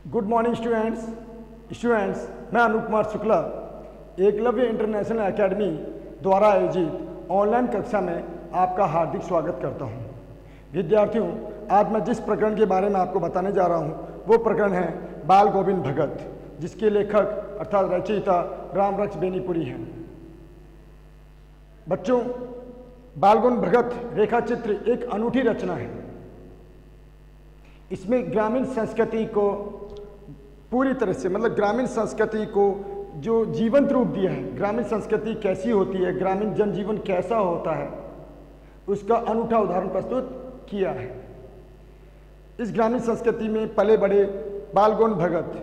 Good morning students. मैं Anoop Kumar Shukla Eklavya international academy द्वारा आयोजित ऑनलाइन कक्षा में आपका हार्दिक स्वागत करता हूं। विद्यार्थियों, आज मैं जिस प्रकरण के बारे में आपको बताने जा रहा हूं वो प्रकरण है बाल गोविंद भगत, जिसके लेखक अर्थात रचयिता रामरक्ष बेनीपुरी हैं। बच्चों, बाल गोविंद भगत रेखा चित्र एक अनूठी रचना है। इसमें ग्रामीण संस्कृति को पूरी तरह से ग्रामीण संस्कृति को जो जीवंत रूप दिया है, ग्रामीण संस्कृति कैसी होती है, ग्रामीण जनजीवन कैसा होता है, उसका अनूठा उदाहरण प्रस्तुत किया है। इस ग्रामीण संस्कृति में पले बड़े बाल गोविंद भगत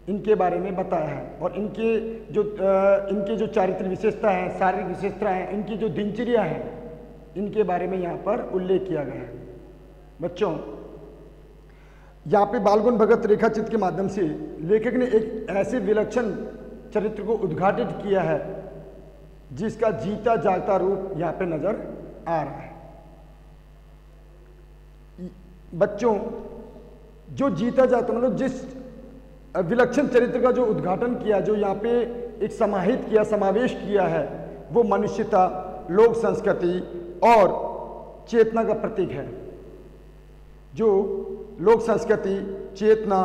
इनके बारे में बताया है और इनके जो चारित्रिक विशेषता है, शारीरिक विशेषता है, इनकी जो दिनचर्या है, इनके बारे में यहाँ पर उल्लेख किया गया है। बच्चों, यहाँ पे बाल गोविंद भगत रेखा चित्र के माध्यम से लेखक ने एक ऐसे विलक्षण चरित्र को उद्घाटित किया है जिसका जीता जागता रूप यहाँ पे नजर आ रहा है। बच्चों, जो जीता जाता जिस विलक्षण चरित्र का जो उद्घाटन किया, जो यहाँ पे एक समाहित किया, समावेश किया है, वो मनुष्यता, लोक संस्कृति और चेतना का प्रतीक है। जो लोक संस्कृति, चेतना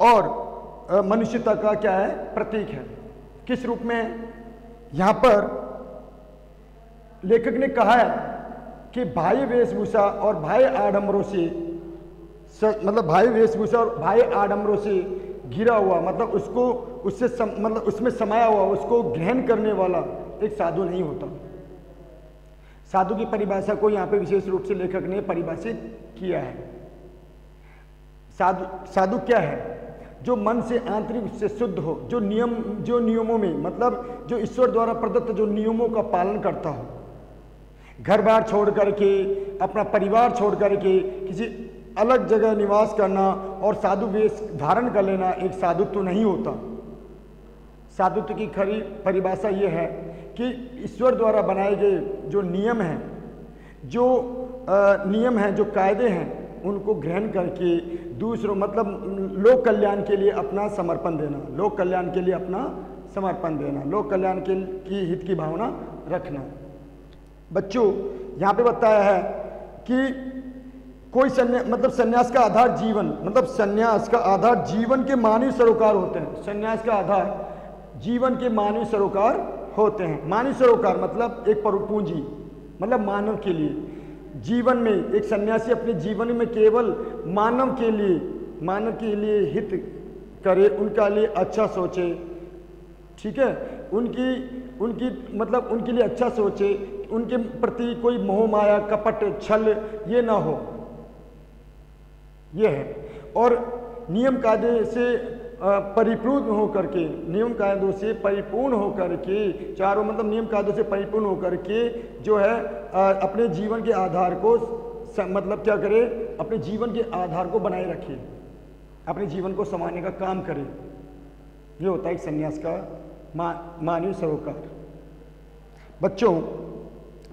और मनुष्यता का क्या है, प्रतीक है। किस रूप में है? यहाँ पर लेखक ने कहा है कि बाह्य वेशभूषा और बाह्य आडंबरों से बाह्य वेशभूषा और बाह्य आडंबरों से घिरा हुआ, उसमें समाया हुआ, उसको ग्रहण करने वाला एक साधु नहीं होता। साधु की परिभाषा को यहाँ पे विशेष रूप से लेखक ने परिभाषित किया है। साधु क्या है? जो मन से आंतरिक से शुद्ध हो, जो नियमों में जो ईश्वर द्वारा प्रदत्त जो नियमों का पालन करता हो। घर बार छोड़ करके, अपना परिवार छोड़ करके किसी अलग जगह निवास करना और साधु वेश धारण कर लेना एक साधुत्व नहीं होता। साधुत्व की खरी परिभाषा ये है कि ईश्वर द्वारा बनाए गए जो नियम हैं, जो कायदे हैं, उनको ग्रहण करके दूसरों लोक कल्याण के लिए अपना समर्पण देना, लोक कल्याण के लिए अपना समर्पण देना, लोक कल्याण की हित की भावना रखना। बच्चों, यहाँ पे बताया है कि कोई सन्यास का आधार जीवन, सन्यास का आधार जीवन के मानवीय सरोकार होते हैं। सन्यास का आधार जीवन के मानवीय सरोकार होते हैं। मानवीय सरोकार एक पूंजी, मानव के लिए जीवन में एक सन्यासी अपने जीवन में केवल मानव के लिए हित करे, उनका लिए अच्छा सोचे, ठीक है, उनके लिए अच्छा सोचे, उनके प्रति कोई मोह माया, कपट, छल ये ना हो, ये है। और नियम कायदे से परिपूर्ण होकर के, नियम कायदों से परिपूर्ण होकर के, चारों नियम कायदों से परिपूर्ण होकर के जो है अपने जीवन के आधार को क्या करे, अपने जीवन के आधार को बनाए रखे, अपने जीवन को संवारने का काम करे। ये होता है एक सन्यास का मानवीय सरोकार। बच्चों,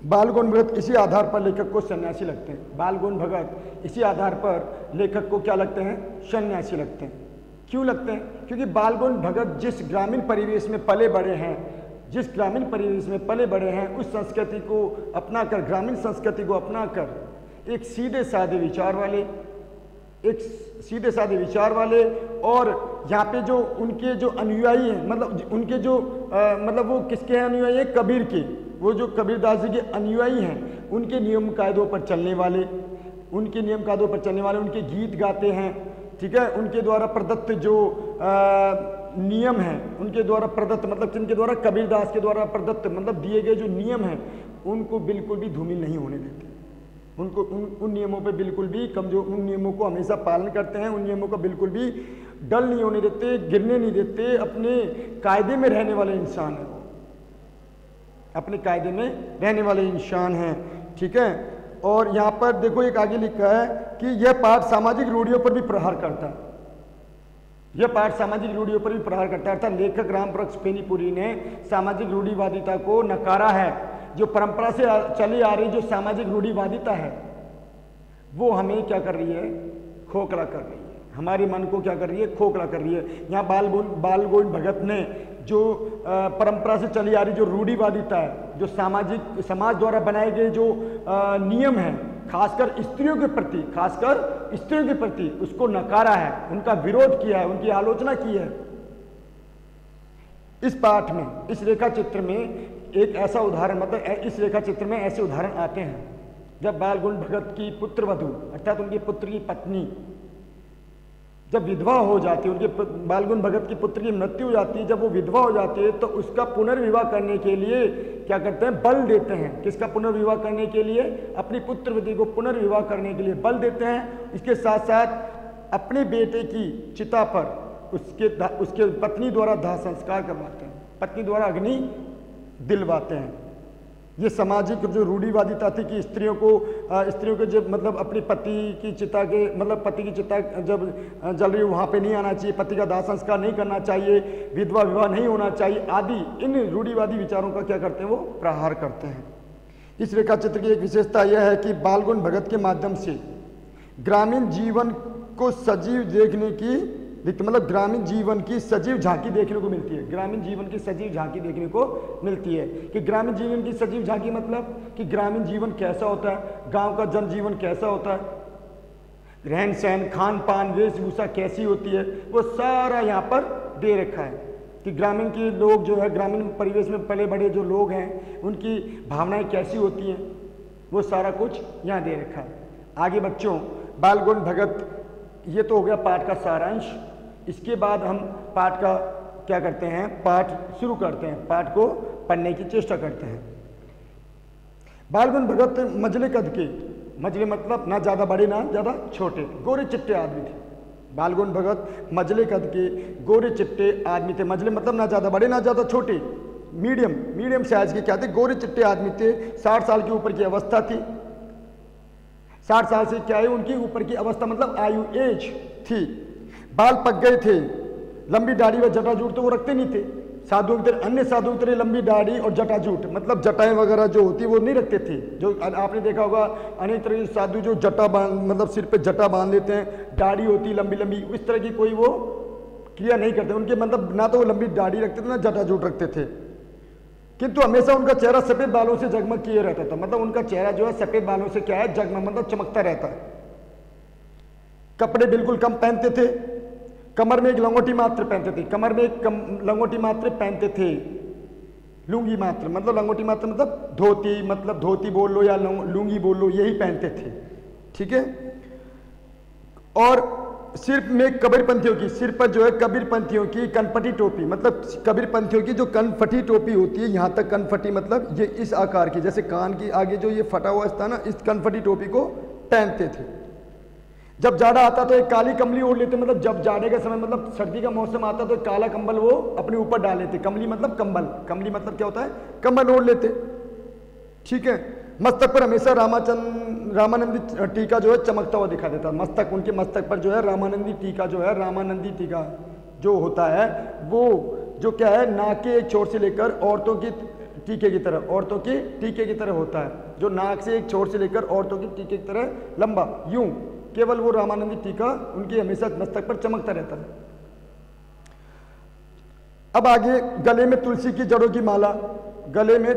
बाल गोविंद भगत इसी आधार पर लेखक को सन्यासी लगते हैं। बाल गोविंद भगत इसी आधार पर लेखक को क्या लगते हैं? सन्यासी लगते हैं। क्यों लगते हैं? क्योंकि बाल गोविंद भगत जिस ग्रामीण परिवेश में पले बड़े हैं, उस संस्कृति को अपनाकर, ग्रामीण संस्कृति को अपनाकर एक सीधे साधे विचार वाले और यहाँ पे जो उनके जो अनुयायी हैं, उनके जो वो किसके अनुयायी हैं? कबीर के। वो जो कबीरदास जी के अनुयायी हैं, उनके नियम कायदों पर चलने वाले, उनके गीत गाते हैं, ठीक है। उनके द्वारा प्रदत्त जो नियम हैं, उनके द्वारा प्रदत्त जिनके द्वारा कबीरदास के द्वारा प्रदत्त दिए गए जो नियम हैं, उनको बिल्कुल भी धूमिल नहीं होने देते। उनको उन नियमों पे बिल्कुल भी उन नियमों को हमेशा पालन करते हैं। उन नियमों का बिल्कुल भी डल नहीं होने देते, गिरने नहीं देते। अपने कायदे में रहने वाले इंसान हैं, अपने कायदे में रहने वाले इंसान हैं, ठीक है। और यहाँ पर देखो एक आगे लिखा है कि यह पाठ सामाजिक रूढ़ियों पर भी प्रहार करता है। अर्थात लेखक रामरक्ष बेनीपुरी ने सामाजिक रूढ़िवादिता को नकारा है। जो परंपरा से चली आ रही जो सामाजिक रूढ़िवादिता है, वो हमें क्या कर रही है? खोखला कर रही है। हमारे मन को क्या कर रही है, खोखला कर रही है। यहाँ बाल गोविंद भगत ने जो परंपरा से चली आ रही जो रूढ़िवादिता है, जो समाज द्वारा बनाए गए जो नियम है, खासकर स्त्रियों के प्रति उसको नकारा है, उनका विरोध किया है, उनकी आलोचना की है। इस पाठ में, इस रेखा चित्र में एक ऐसा उदाहरण, मतलब इस रेखा चित्र में ऐसे उदाहरण आते हैं जब बाल गोविंद भगत की पुत्रवधू अर्थात उनके पुत्र की पत्नी जब विधवा हो जाती है, उनके बाल गोविंद भगत की पुत्र की मृत्यु हो जाती है, जब वो विधवा हो जाती है तो उसका पुनर्विवाह करने के लिए क्या करते हैं, बल देते हैं। किसका पुनर्विवाह करने के लिए? अपनी पुत्रवधू को पुनर्विवाह करने के लिए बल देते हैं। इसके साथ साथ अपने बेटे की चिता पर उसके पत्नी द्वारा दाह संस्कार करवाते हैं, पत्नी द्वारा अग्नि दिलवाते हैं। ये सामाजिक जो रूढ़िवादिता थी कि स्त्रियों को जब मतलब अपनी पति की चिता की चिता जब जल रही वहाँ पे नहीं आना चाहिए, पति का दाह संस्कार नहीं करना चाहिए, विधवा विवाह नहीं होना चाहिए आदि इन रूढ़िवादी विचारों का क्या करते हैं, वो प्रहार करते हैं। इस रेखा चित्र की एक विशेषता यह है कि बाल गोविंद भगत के माध्यम से ग्रामीण जीवन को सजीव देखने की, मतलब ग्रामीण जीवन की सजीव झांकी देखने को मिलती है। ग्रामीण जीवन की सजीव झांकी देखने को मिलती है कि ग्रामीण जीवन की सजीव झांकी मतलब कि ग्रामीण जीवन कैसा होता है, गांव का जनजीवन कैसा होता है, रहन सहन, खान पान, वेशभूषा कैसी होती है, वो सारा यहाँ पर दे रखा है कि ग्रामीण के लोग जो है, ग्रामीण परिवेश में पले बड़े जो लोग हैं उनकी भावनाएं कैसी होती हैं, वो सारा कुछ यहाँ दे रखा है। आगे बच्चों, बाल गोविंद भगत, ये तो हो गया पाठ का सारांश। इसके बाद हम पाठ का क्या करते हैं, पाठ शुरू करते हैं, पाठ को पढ़ने की चेष्टा करते हैं। बाल गोविंद भगत मजले कद के, मजले मतलब ना ज़्यादा बड़े ना ज़्यादा छोटे, गोरे चिट्टे आदमी थे। बाल गोविंद भगत मजले कद के गोरे चिट्टे आदमी थे। मजले मतलब ना ज़्यादा बड़े ना ज़्यादा छोटे, मीडियम साइज के क्या थे, गोरे चिट्टे आदमी थे। 60 साल के ऊपर की अवस्था थी। 60 साल से क्या है, उनकी ऊपर की अवस्था मतलब आयु, एज थी। बाल पक गए थे, लंबी दाढ़ी व जटाजूट तो वो रखते नहीं थे। साधुओं की तरह, अन्य साधुओं की तरह लंबी दाढ़ी और जटाजूट मतलब जटाएं वगैरह जो होती है वो नहीं रखते थे। जो आपने देखा होगा अनेक तरह के साधु जो जटा मतलब सिर पे जटा बांध लेते हैं, दाढ़ी होती लंबी लंबी, इस तरह की कोई वो क्रिया नहीं करते। उनके मतलब ना तो वो लंबी दाढ़ी रखते थे ना जटाजूट रखते थे, किंतु हमेशा उनका चेहरा सफेद बालों से जगमग किए रहता था। मतलब उनका चेहरा जो है सफेद बालों से क्या है, जगमग मतलब चमकता रहता है। कपड़े बिल्कुल कम पहनते थे, कमर में एक लंगोटी मात्र पहनते थे, कमर में एक लंगोटी मात्र पहनते थे। लुंगी मात्र मतलब लंगोटी मात्र मतलब धोती, मतलब धोती बोल लो या लुंगी बोल लो, यही पहनते थे, ठीक है। और सिर में कबीरपंथियों की, सिर पर जो है कबीरपंथियों की कनफटी टोपी, मतलब कबीरपंथियों की जो कनफटी टोपी होती है, यहाँ तक कनफटी मतलब ये इस आकार की, जैसे कान की आगे जो ये फटा हुआ था ना, इस कनफटी टोपी को पहनते थे। जब जाड़ा आता तो एक काली कंबली ओढ़ लेते, मतलब जब जाड़े का समय मतलब सर्दी का मौसम आता तो एक काला कंबल वो अपने ऊपर डाल लेते। कमली मतलब कंबल, कमली मतलब क्या होता है, कंबल ओढ़ लेते, ठीक है। मस्तक पर हमेशा रामानंदी टीका जो है चमकता हुआ दिखा देता। मस्तक, उनके मस्तक पर जो है रामानंदी टीका जो है, रामानंदी टीका जो होता है वो जो क्या है, नाक के एक छोर से लेकर औरतों की टीके की तरह, औरतों के टीके की तरह होता है, जो नाक से एक छोर से लेकर औरतों की टीके की तरह लंबा, यूं केवल वो रामानंदी टीका उनकी हमेशा मस्तक पर चमकता रहता है। अब आगे, गले में तुलसी की जड़ों की माला, गले में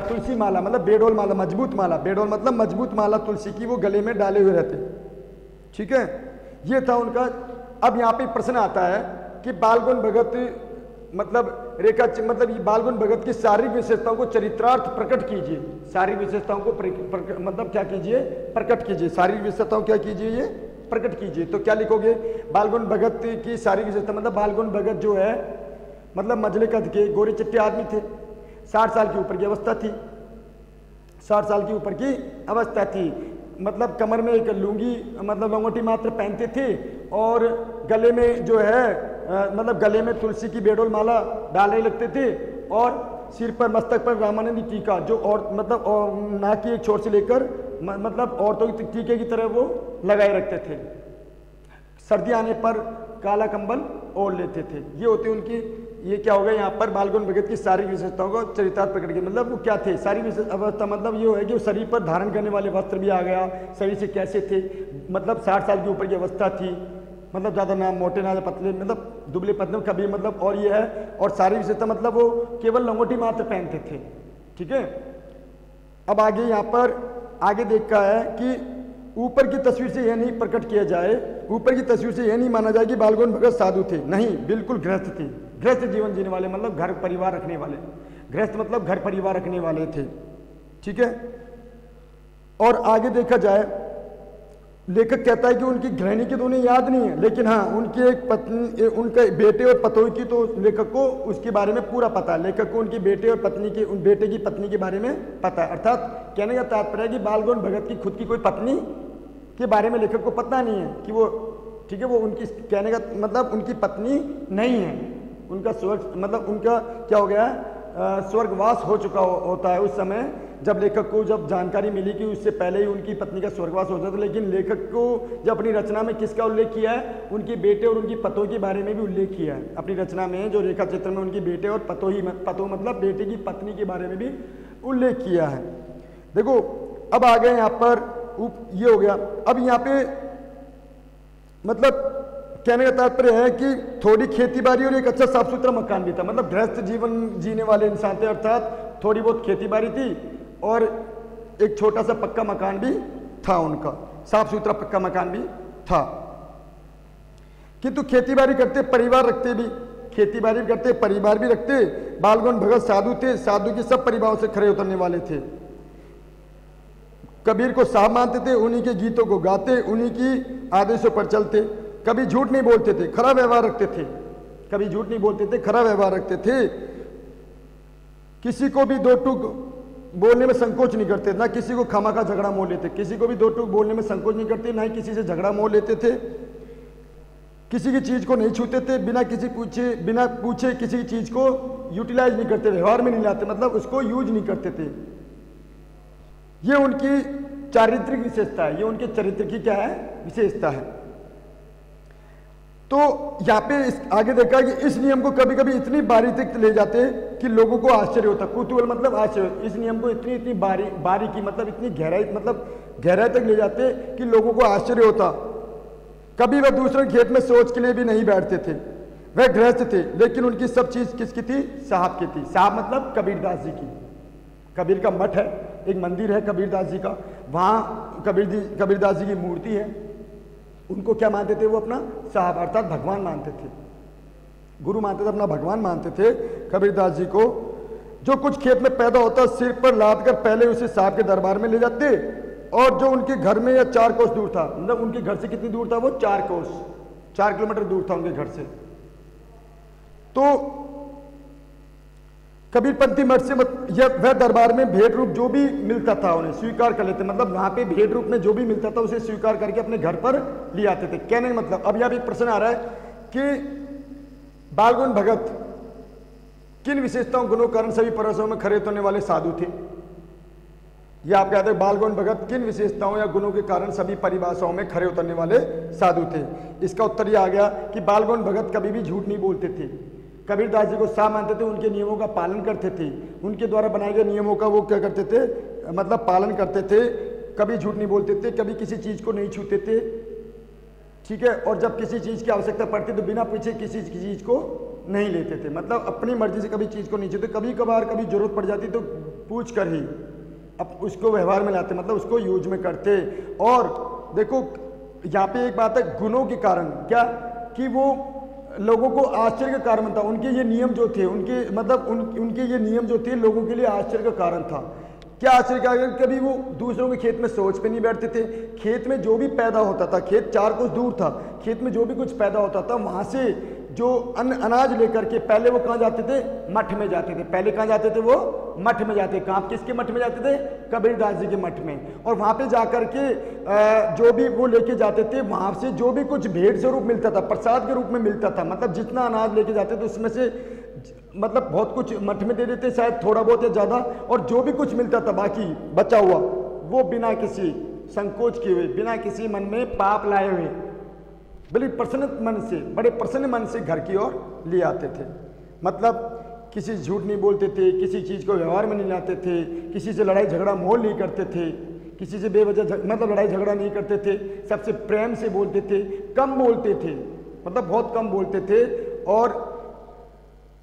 तुलसी माला मतलब बेडोल माला, मजबूत माला, बेडोल मतलब मजबूत माला तुलसी की वो गले में डाले हुए रहते, ठीक है। ये था उनका। अब यहाँ पे प्रश्न आता है कि बाल गोविंद भगत मतलब बाल गोविंद भगत की शारीरिक विशेषताओं को चरित्रार्थ प्रकट कीजिए। शारीरिक विशेषताओं को मतलब क्या कीजिए, प्रकट कीजिए। शारीरिक विशेषताओं क्या कीजिए, ये प्रकट कीजिए। तो क्या लिखोगे, बाल गोविंद भगत की शारीरिक विशेषता मतलब बाल गोविंद भगत जो है मतलब मजले कद के गोरे चिट्टे आदमी थे, 60 साल की ऊपर की अवस्था थी, 60 साल की ऊपर की अवस्था थी। मतलब कमर में एक लुंगी मतलब लंगोटी मात्र पहनते थे और गले में जो है मतलब गले में तुलसी की बेडोल माला डाले लगते थे और सिर पर मस्तक पर रामानंदी टीका जो और मतलब नाक की एक छोर से लेकर मतलब औरतों के टीके की तरह वो लगाए रखते थे। सर्दी आने पर काला कंबल ओढ़ लेते थे। ये होती उनकी, ये क्या हो गया यहाँ पर बाल गोविंद भगत की शारीरिक विशेषताओं को चरितार्थ प्रकट किया। मतलब वो क्या थे, शारीरिक विशेष अवस्था मतलब ये है कि शरीर पर धारण करने वाले वस्त्र भी आ गया, शरीर से कैसे थे, मतलब 60 साल के ऊपर की अवस्था थी, मतलब ज़्यादा ना मोटे ना पतले, मतलब दुबले पतले कभी, मतलब और ये है। और सारी विशेषता मतलब वो केवल लंगोटी मात्र पहनते थे। ठीक है, अब आगे यहाँ पर आगे देखा है कि ऊपर की तस्वीर से यह नहीं प्रकट किया जाए, ऊपर की तस्वीर से यह नहीं माना जाए कि बालगौन भगत साधु थे, नहीं, बिल्कुल गृहस्थ थे, गृहस्थ जीवन जीने वाले, मतलब घर परिवार रखने वाले, गृहस्थ मतलब घर परिवार रखने वाले थे। ठीक है, और आगे देखा जाए लेखक कहता है कि उनकी गृहिणी की तो उन्हें याद नहीं है, लेकिन हाँ उनकी एक पत्नी, उनके बेटे और पतोही की तो लेखक को उसके बारे में पूरा पता है। लेखक को उनकी बेटे और पत्नी के, उन बेटे की पत्नी के बारे में पता है। अर्थात कहने का तात्पर्य है कि बालगौन भगत की खुद की कोई पत्नी के बारे में लेखक को पता नहीं है कि वो, ठीक है, वो उनकी, कहने का मतलब उनकी पत्नी नहीं है, उनका स्वर्ग, मतलब उनका क्या हो गया, स्वर्गवास हो चुका होता है उस समय, जब लेखक को जब जानकारी मिली कि उससे पहले ही उनकी पत्नी का स्वर्गवास हो जाता है। लेकिन लेखक को जब अपनी रचना में किसका उल्लेख किया है, उनके बेटे और उनकी पतोही के बारे में भी उल्लेख किया है अपनी रचना में, जो रेखा चित्र में उनके बेटे और पतोही, पतोह मतलब बेटे की पत्नी के बारे में भी उल्लेख किया है। देखो अब आ गए यहाँ पर, ये हो गया। अब यहाँ पे मतलब कहने का तात्पर्य है कि थोड़ी खेती बाड़ी और एक अच्छा साफ सुथरा मकान भी था, मतलब गृहस्थ जीवन जीने वाले इंसान थे, अर्थात थोड़ी बहुत खेती बाड़ी थी और एक छोटा सा पक्का मकान भी था उनका, साफ सुथरा पक्का मकान भी था। किंतु खेती बाड़ी करते परिवार रखते भी, खेती बाड़ी भी करते परिवार भी रखते। बालगौन भगत साधु थे, साधु के सब परिवारों से खड़े उतरने वाले थे। कबीर को साहब मानते थे, उन्हीं के गीतों को गाते, उन्हीं की आदेशों पर चलते, कभी झूठ नहीं बोलते थे, खरा व्यवहार रखते थे, कभी झूठ नहीं बोलते थे, खरा व्यवहार रखते थे। किसी को भी दो टूक बोलने में संकोच नहीं करते, ना किसी को खामखा झगड़ा मोल लेते, किसी को भी दो टूक बोलने में संकोच नहीं करते, ना ही किसी से झगड़ा मोल लेते थे। किसी की चीज को नहीं छूते थे, बिना पूछे किसी चीज को यूटिलाइज नहीं करते, व्यवहार में नहीं लाते, मतलब उसको यूज नहीं करते थे। ये उनकी चारित्रिक विशेषता है, ये उनके चरित्र की क्या है, विशेषता है। तो यहाँ पे आगे देखा कि इस नियम को कभी कभी इतनी बारीकी तक ले जाते कि लोगों को आश्चर्य होता, कुतूहल मतलब आश्चर्य, इस नियम को इतनी बारीकी मतलब इतनी गहराई तक ले जाते कि लोगों को आश्चर्य होता। कभी वह दूसरे खेत में सोच के लिए भी नहीं बैठते थे। वह गृहस्थ थे, लेकिन उनकी सब चीज किसकी थी, साहब की थी। साहब मतलब कबीरदास जी की, कबीर का मठ है, एक मंदिर है कबीरदास जी का, वहाँ कबीरदास जी की मूर्ति है, उनको क्या मानते थे वो, अपना साहब अर्थात भगवान मानते थे, गुरु मानते थे, अपना भगवान मानते थे कबीरदास जी को। जो कुछ खेत में पैदा होता सिर पर लाद कर पहले उसे साहब के दरबार में ले जाते, और जो उनके घर में या 4 कोस दूर था, मतलब उनके घर से कितनी दूर था वो, 4 कोस, 4 किलोमीटर दूर था उनके घर से। तो कबीरपंथी मठ से वह दरबार में भेंट रूप जो भी मिलता था उन्हें स्वीकार कर लेते, मतलब वहां पे भेंट रूप में जो भी मिलता था उसे स्वीकार करके अपने घर पर ले आते थे। कहने का मतलब, अब यहाँ भी प्रश्न आ रहा है कि बालगौन भगत किन विशेषताओं गुणों कारण सभी परिभाषाओं में खड़े उतरने वाले साधु थे। ये आप कहते हैं बालगौन भगत किन विशेषताओं या गुणों के कारण सभी परिभाषाओं में खड़े उतरने वाले साधु थे। इसका उत्तर यह आ गया कि बालगौन भगत कभी भी झूठ नहीं बोलते थे, कबीरदास जी को साहब मानते थे, उनके नियमों का पालन करते थे, उनके द्वारा बनाए गए नियमों का वो क्या करते थे, मतलब पालन करते थे, कभी झूठ नहीं बोलते थे, कभी किसी चीज को नहीं छूते थे, ठीक है। और जब किसी चीज की आवश्यकता पड़ती तो बिना पूछे किसी चीज को नहीं लेते थे, मतलब अपनी मर्जी से कभी चीज को नहीं छूते, कभी कभार कभी जरूरत पड़ जाती तो पूछ कर ही अब उसको व्यवहार में लाते, मतलब उसको यूज में करते। और देखो यहाँ पे एक बात है, गुणों के कारण क्या कि वो लोगों को आश्चर्य का कारण था, उनके ये नियम जो थे, उनके मतलब उनके ये नियम जो थे लोगों के लिए आश्चर्य का कारण था। क्या आश्चर्य का कारण, कभी वो दूसरों के खेत में सोच पे नहीं बैठते थे, खेत में जो भी पैदा होता था, खेत 4 कोस दूर था, खेत में जो भी कुछ पैदा होता था वहां से जो अनाज लेकर के पहले वो कहाँ जाते थे, मठ में जाते थे। पहले कहाँ जाते थे वो, मठ में जाते। कहाँ, किसके मठ में जाते थे, कबीरदास जी के मठ में। और वहां पे जाकर के जो भी वो लेके जाते थे, वहां से जो भी कुछ भेंट स्वरूप मिलता था, प्रसाद के रूप में मिलता था, मतलब जितना अनाज लेके जाते थे उसमें से मतलब बहुत कुछ मठ में दे देते, शायद थोड़ा बहुत या ज्यादा, और जो भी कुछ मिलता था बाकी बचा हुआ वो बिना किसी संकोच किए हुए, बिना किसी मन में पाप लाए हुए, बड़े प्रसन्न मन से, बड़े प्रसन्न मन से घर की ओर ले आते थे। मतलब किसी झूठ नहीं बोलते थे, किसी चीज को व्यवहार में नहीं लाते थे, किसी से लड़ाई झगड़ा मोल नहीं करते थे, किसी से बेवजह मतलब लड़ाई झगड़ा नहीं करते थे, सबसे प्रेम से बोलते थे, कम बोलते थे, मतलब बहुत कम बोलते थे, और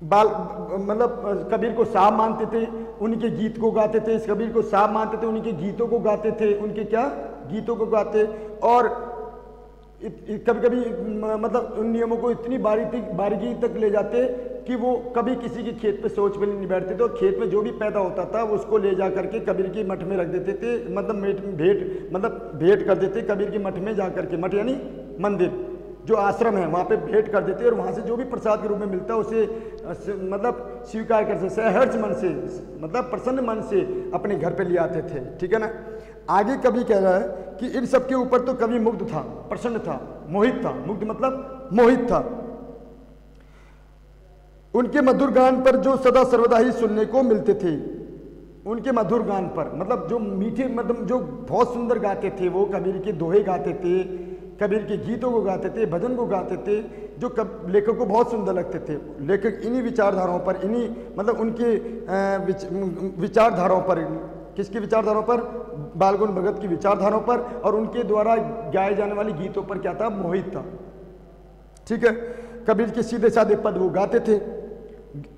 मतलब कबीर को साहब मानते थे, उनके गीत को गाते थे, इस कबीर को साहब मानते थे, उनके गीतों को गाते थे, उनके क्या गीतों को गाते, और कभी कभी मतलब उन नियमों को इतनी बारीकी तक ले जाते कि वो कभी किसी के खेत पे सोच पे नहीं बैठते थे, और खेत में जो भी पैदा होता था उसको ले जा करके कबीर के मठ में रख देते थे, मतलब भेंट कर देते कबीर के मठ में जा करके, मठ यानी मंदिर जो आश्रम है वहाँ पे भेंट कर देते, और वहाँ से जो भी प्रसाद के रूप में मिलता है उसे मतलब स्वीकार करते, सहर्ष मन से, मतलब प्रसन्न मन से अपने घर पे ले आते थे। ठीक है ना। आगे कवि कह रहा है कि इन सब के ऊपर तो कवि मुग्ध था, प्रसन्न था, मोहित था। मुग्ध मतलब मोहित था। उनके मधुर गान पर जो सदा सर्वदा ही सुनने को मिलते थे, उनके मधुर गान पर मतलब जो मीठे, मतलब जो बहुत सुंदर गाते थे, वो कबीर के दोहे गाते थे, कबीर के गीतों को गाते थे, भजन को गाते थे, जो लेखक को बहुत सुंदर लगते थे। लेखक इन्हीं विचारधाराओं पर, इन्हीं मतलब उनके विचारधाराओं पर, किसकी विचारधाराओं पर? बालगुण भगत की विचारधाराओं पर, और उनके द्वारा गाए जाने वाले गीतों पर क्या था? मोहित था। ठीक है। कबीर के सीधे साधे पद वो गाते थे,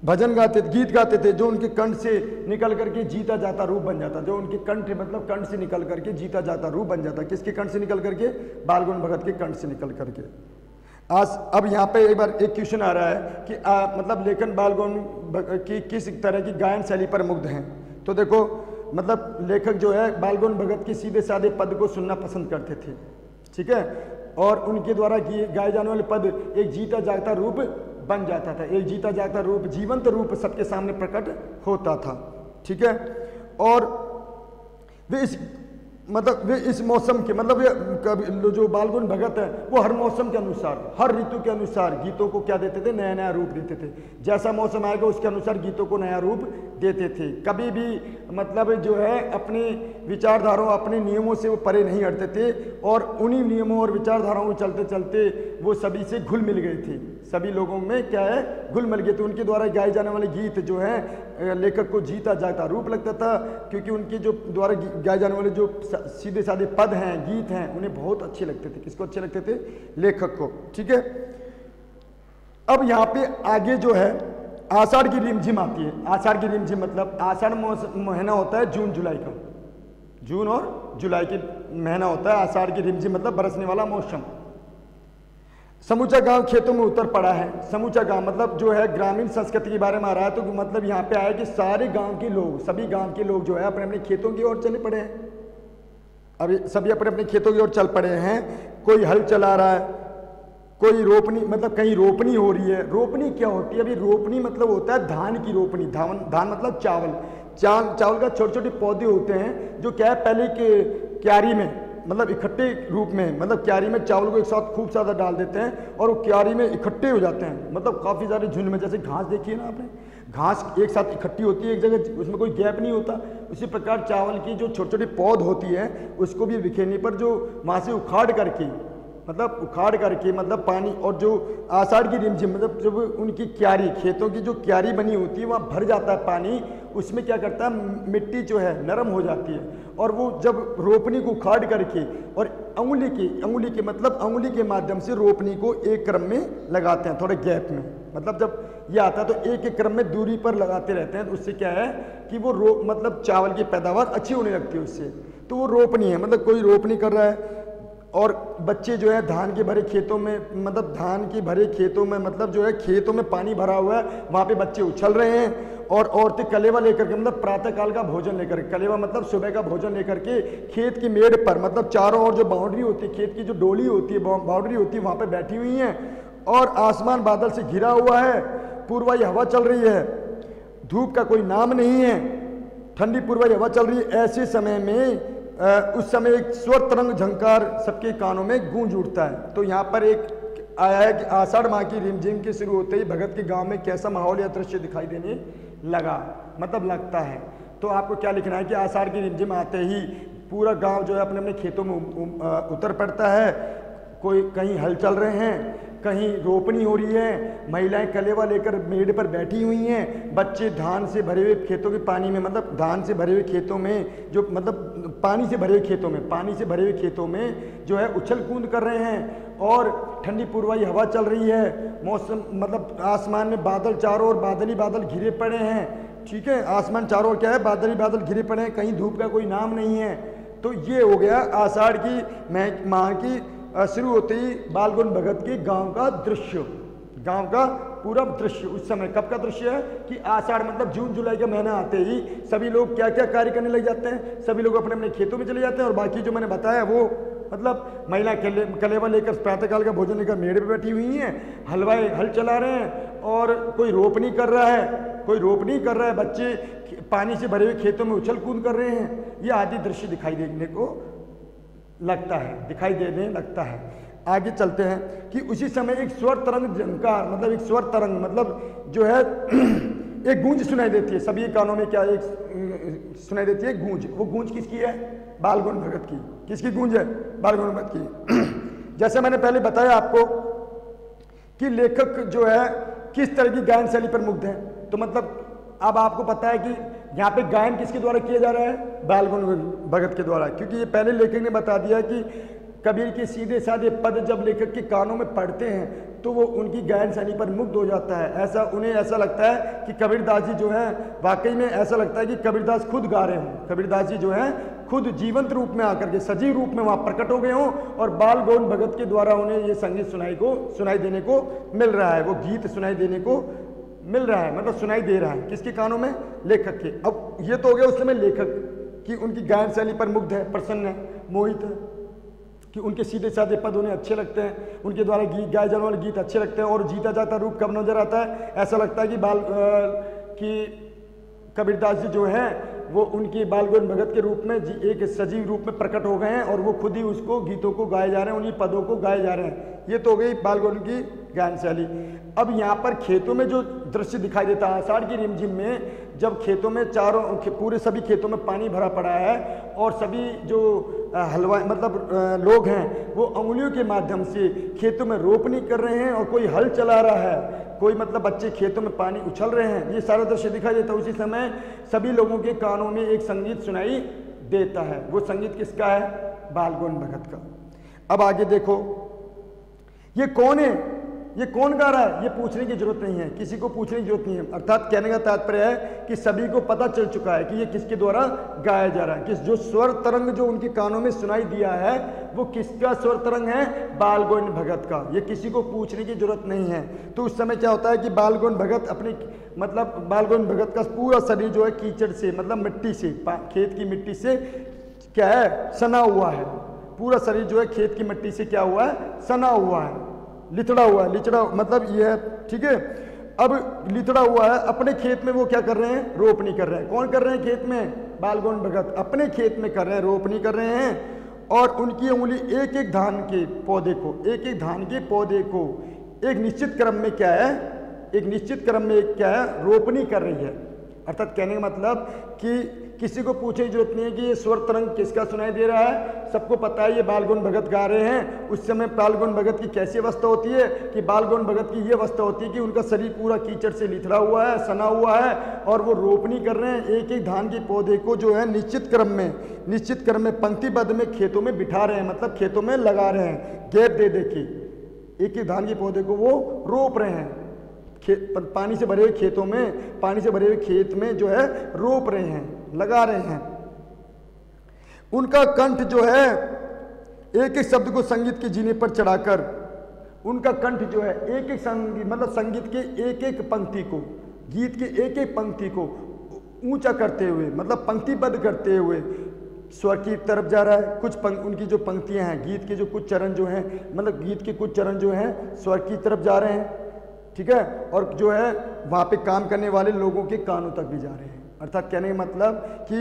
भजन गाते, गीत गाते थे, जो उनके कंठ से निकल करके जीता जाता रूप बन जाता, जो उनके कंठ मतलब कंठ से निकल करके जीता जाता रूप बन जाता। किसके कंठ से निकल करके? बालगुण भगत के कंठ से निकल करके। आज अब यहाँ पे एक बार एक क्वेश्चन आ रहा है कि मतलब लेखन बालगुण की किस तरह की गायन शैली पर मुग्ध हैं। तो देखो, मतलब लेखक जो है बालगुण भगत के सीधे साधे पद को सुनना पसंद करते थे। ठीक है। और उनके द्वारा गाए जाने वाले पद एक जीता जागता रूप बन जाता था, एक जीता जागता रूप, जीवंत रूप सबके सामने प्रकट होता था। ठीक है। और वे इस मौसम के, मतलब जो बालगुण भगत है वो हर मौसम के अनुसार, हर ऋतु के अनुसार गीतों को क्या देते थे? नया नया रूप देते थे। जैसा मौसम आएगा उसके अनुसार गीतों को नया रूप देते थे। कभी भी मतलब जो है अपने विचारधाराओं, अपने नियमों से वो परे नहीं हटते थे, और उन्हीं नियमों और विचारधाराओं को चलते चलते वो सभी से घुल मिल गए थे, सभी लोगों में क्या है? घुल मिल गए थे। उनके द्वारा गाए जाने वाले गीत जो है लेखक को जीता जागता रूप लगता था, क्योंकि उनके जो द्वारा गाए जाने वाले जो सीधे साधे पद हैं, गीत हैं, उन्हें बहुत अच्छे लगते थे। किसको अच्छे लगते थे? लेखक को। ठीक है। अब यहाँ पे आगे जो है आषाढ़ की रिमझिम आती है। आषाढ़ की रिमझिम मतलब आषाढ़ महीना होता है जून जुलाई का, जून और जुलाई की महीना होता है आषाढ़ की रिमझिम, मतलब बरसने वाला मौसम। समूचा गांव खेतों में उतर पड़ा है। समूचा गांव मतलब जो है ग्रामीण संस्कृति के बारे में आ रहा है, तो मतलब यहाँ पे आया कि सारे गांव के लोग, सभी गांव के लोग जो है अपने अपने खेतों की ओर चले पड़े हैं। अभी सभी अपने अपने खेतों की ओर चल पड़े हैं। कोई हल चला रहा है, कोई रोपनी, मतलब कहीं रोपनी हो रही है। रोपनी क्या होती है? अभी रोपनी मतलब होता है धान की रोपनी। धान मतलब चावल का छोटे छोटे पौधे होते हैं, जो क्या है पहले के क्यारी में, मतलब इकट्ठे रूप में, मतलब क्यारी में चावल को एक साथ खूब ज़्यादा डाल देते हैं, और वो क्यारी में इकट्ठे हो जाते हैं, मतलब काफ़ी सारे झुंड में। जैसे घास देखिए ना आपने, घास एक साथ इकट्ठी होती है एक जगह, उसमें कोई गैप नहीं होता। उसी प्रकार चावल की जो छोटी छोटी पौध होती है, उसको भी बिखेरने पर जो वहाँ से उखाड़ करके मतलब पानी, और जो आषाढ़ की रिमझिम मतलब जब उनकी क्यारी, खेतों की जो क्यारी बनी होती है, वहाँ भर जाता है पानी, उसमें क्या करता है? मिट्टी जो है नरम हो जाती है, और वो जब रोपनी को उखाड़ करके और अंगुली के माध्यम से रोपनी को एक क्रम में लगाते हैं, थोड़े गैप में। मतलब जब ये आता है तो एक एक क्रम में दूरी पर लगाते रहते हैं, तो उससे क्या है कि वो मतलब चावल की पैदावार अच्छी होने लगती है उससे। तो वो रोपनी है, मतलब कोई रोपनी कर रहा है, और बच्चे जो है धान के भरे खेतों में, मतलब धान के भरे खेतों में, मतलब जो है खेतों में पानी भरा हुआ है, वहाँ पे बच्चे उछल रहे हैं, और औरतें कलेवा लेकर के, मतलब प्रातःकाल का भोजन लेकर, कलेवा मतलब सुबह का भोजन लेकर के खेत की मेड़ पर, मतलब चारों ओर जो बाउंड्री होती है, खेत की जो डोली होती है, बाउंड्री होती है, वहाँ पर बैठी हुई हैं, और आसमान बादल से घिरा हुआ है, पूर्वाई हवा चल रही है, धूप का कोई नाम नहीं है, ठंडी पूर्वाई हवा चल रही है। ऐसे समय में उस समय एक स्वर तरंग झंकार सबके कानों में गूंज उठता है। तो यहाँ पर एक आया है कि आषाढ़ माह की रिमझिम के शुरू होते ही भगत के गांव में कैसा माहौल या दृश्य दिखाई देने लगा, मतलब लगता है। तो आपको क्या लिखना है कि आषाढ़ की रिमझिम आते ही पूरा गांव जो है अपने अपने खेतों में उतर पड़ता है, कोई कहीं हल चल रहे हैं, कहीं रोपनी हो रही है, महिलाएं कलेवा लेकर मेड़ पर बैठी हुई हैं, बच्चे धान से भरे हुए खेतों के पानी में, मतलब धान से भरे हुए खेतों में, जो मतलब पानी से भरे हुए खेतों में, पानी से भरे हुए खेतों में जो है उछल कूद कर रहे हैं, और ठंडी पूर्वाई हवा चल रही है। मौसम मतलब आसमान में बादल, चारों ओर बादल ही बादल घिरे पड़े हैं, ठीक है, आसमान चारों ओर क्या है, बादल ही बादल घिरे पड़े हैं, कहीं धूप का कोई नाम नहीं है। तो ये हो गया आषाढ़ की माह की शुरू होते ही बालगुन भगत के गांव का दृश्य, गांव का पूरा दृश्य। उस समय कब का दृश्य है कि आषाढ़ मतलब जून जुलाई का महीना आते ही सभी लोग क्या क्या कार्य करने लग जाते हैं, सभी लोग अपने अपने खेतों में चले जाते हैं, और बाकी जो मैंने बताया वो मतलब महिला कलेवा लेकर प्रातःकाल का भोजन लेकर मेड़ पे बैठी हुई हैं, हलवाई हल चला रहे हैं, और कोई रोपनी कर रहा है, कोई रोपनी कर रहा है, बच्चे पानी से भरे हुए खेतों में उछल कूद कर रहे हैं। ये आदि दृश्य दिखाई देने को लगता है, दिखाई देने लगता है। आगे चलते हैं कि उसी समय एक स्वर तरंग झंकार, मतलब एक स्वर तरंग मतलब जो है एक गूंज सुनाई देती है सभी कानों में, क्या एक सुनाई देती है गूंज। वो गूंज किसकी है? बालगुन भगत की। किसकी गूंज है? बालगुन भगत की। जैसे मैंने पहले बताया आपको कि लेखक जो है किस तरह की गायन शैली पर मुग्ध है, तो मतलब अब आपको पता है कि यहाँ पे गायन किसके द्वारा किया जा रहा है? बालगुन भगत के द्वारा, क्योंकि ये पहले लेखक ने बता दिया कि कबीर के सीधे साधे पद जब लेखक के कानों में पड़ते हैं तो वो उनकी गायन शैली पर मुग्ध हो जाता है। ऐसा उन्हें ऐसा लगता है कि कबीरदास जी जो है, वाकई में ऐसा लगता है कि कबीरदास खुद गा रहे हों, कबीरदास जी जो है खुद जीवंत रूप में आकर के सजीव रूप में वहाँ प्रकट हो गए हों, और बालगुन भगत के द्वारा उन्हें ये संगीत सुनाई देने को मिल रहा है, वो गीत सुनाई देने को मिल रहा है, मतलब सुनाई दे रहा है। किसके कानों में? लेखक के। अब ये तो हो गया उस समय लेखक कि उनकी गायन शैली पर मुग्ध है, प्रसन्न है, मोहित है, कि उनके सीधे साधे पद उन्हें अच्छे लगते हैं, उनके द्वारा गीत गाए जाने वाले गीत अच्छे लगते हैं, और जीता जाता रूप कब नजर आता है? ऐसा लगता है कि कबीरदास जी जो हैं वो उनकी बालगुन भगत के रूप में एक सजीव रूप में प्रकट हो गए हैं, और वो खुद ही उसको गीतों को गाए जा रहे हैं, उन्हीं पदों को गाए जा रहे हैं। ये तो हो गई बालगुन की गायन शैली। अब यहाँ पर खेतों में जो दृश्य दिखाई देता है आषाढ़ की रिमझिम में, जब खेतों में पूरे सभी खेतों में पानी भरा पड़ा है, और सभी जो हलवा मतलब लोग हैं वो उंगलियों के माध्यम से खेतों में रोपनी कर रहे हैं, और कोई हल चला रहा है, कोई मतलब बच्चे खेतों में पानी उछल रहे हैं, ये सारा दृश्य दिखाई देता है। उसी समय सभी लोगों के कानों में एक संगीत सुनाई देता है। वो संगीत किसका है? बालगुन भगत का। अब आगे देखो, ये कौन है, ये कौन गा रहा है, ये पूछने की जरूरत नहीं है, किसी को पूछने की जरूरत नहीं है। अर्थात कहने का तात्पर्य है कि सभी को पता चल चुका है कि ये किसके द्वारा गाया जा रहा है। किस जो स्वर तरंग जो उनके कानों में सुनाई दिया है वो किसका स्वर तरंग है? बालगुन भगत का। ये किसी को पूछने की जरूरत नहीं है। तो उस समय क्या होता है कि बालगुन भगत अपने मतलब बालगुन भगत का पूरा शरीर जो है कीचड़ से मतलब मिट्टी से, खेत की मिट्टी से क्या है? सना हुआ है। पूरा शरीर जो है खेत की मिट्टी से क्या हुआ है? सना हुआ है, लिथड़ा हुआ है। लिथड़ा मतलब ये है, ठीक है। अब लिथड़ा हुआ है, अपने खेत में वो क्या कर रहे हैं? रोपनी कर रहे हैं। कौन कर रहे हैं खेत में? बालगुन भगत अपने खेत में कर रहे हैं, रोपनी कर रहे हैं। और उनकी उंगली एक एक धान के पौधे को, एक एक धान के पौधे को एक निश्चित क्रम में क्या है? एक निश्चित क्रम में क्या है? रोपनी कर रही है। अर्थात कहने का मतलब कि किसी को पूछने की जरूरत नहीं है कि ये स्वर तरंग किसका सुनाई दे रहा है, सबको पता है ये बालगुन भगत गा रहे हैं। उस समय बालगुन भगत की कैसी अवस्था होती है कि बालगुन भगत की ये अवस्था होती है कि उनका शरीर पूरा कीचड़ से लिथड़ा हुआ है, सना हुआ है, और वो रोपनी कर रहे हैं। एक एक धान के पौधे को जो है निश्चित क्रम में पंक्तिबद्ध में खेतों में बिठा रहे हैं, मतलब खेतों में लगा रहे हैं, गैप दे के एक एक धान के पौधे को वो रोप रहे हैं। पानी से भरे हुए खेतों में, पानी से भरे हुए खेत में जो है रोप रहे हैं, लगा रहे हैं। उनका कंठ जो है एक एक शब्द को संगीत के जीने पर चढ़ाकर, उनका कंठ जो है एक एक संगीत मतलब संगीत के एक एक पंक्ति को, गीत के एक एक पंक्ति को ऊंचा करते हुए, मतलब पंक्तिबद्ध करते हुए स्वर की तरफ जा रहा है। कुछ उनकी जो पंक्तियां हैं, गीत के जो कुछ चरण जो हैं, मतलब गीत के कुछ चरण जो हैं स्वर की तरफ जा रहे हैं, ठीक है। और जो है वहाँ पे काम करने वाले लोगों के कानों तक भी जा रहे हैं। अर्थात कहने का मतलब कि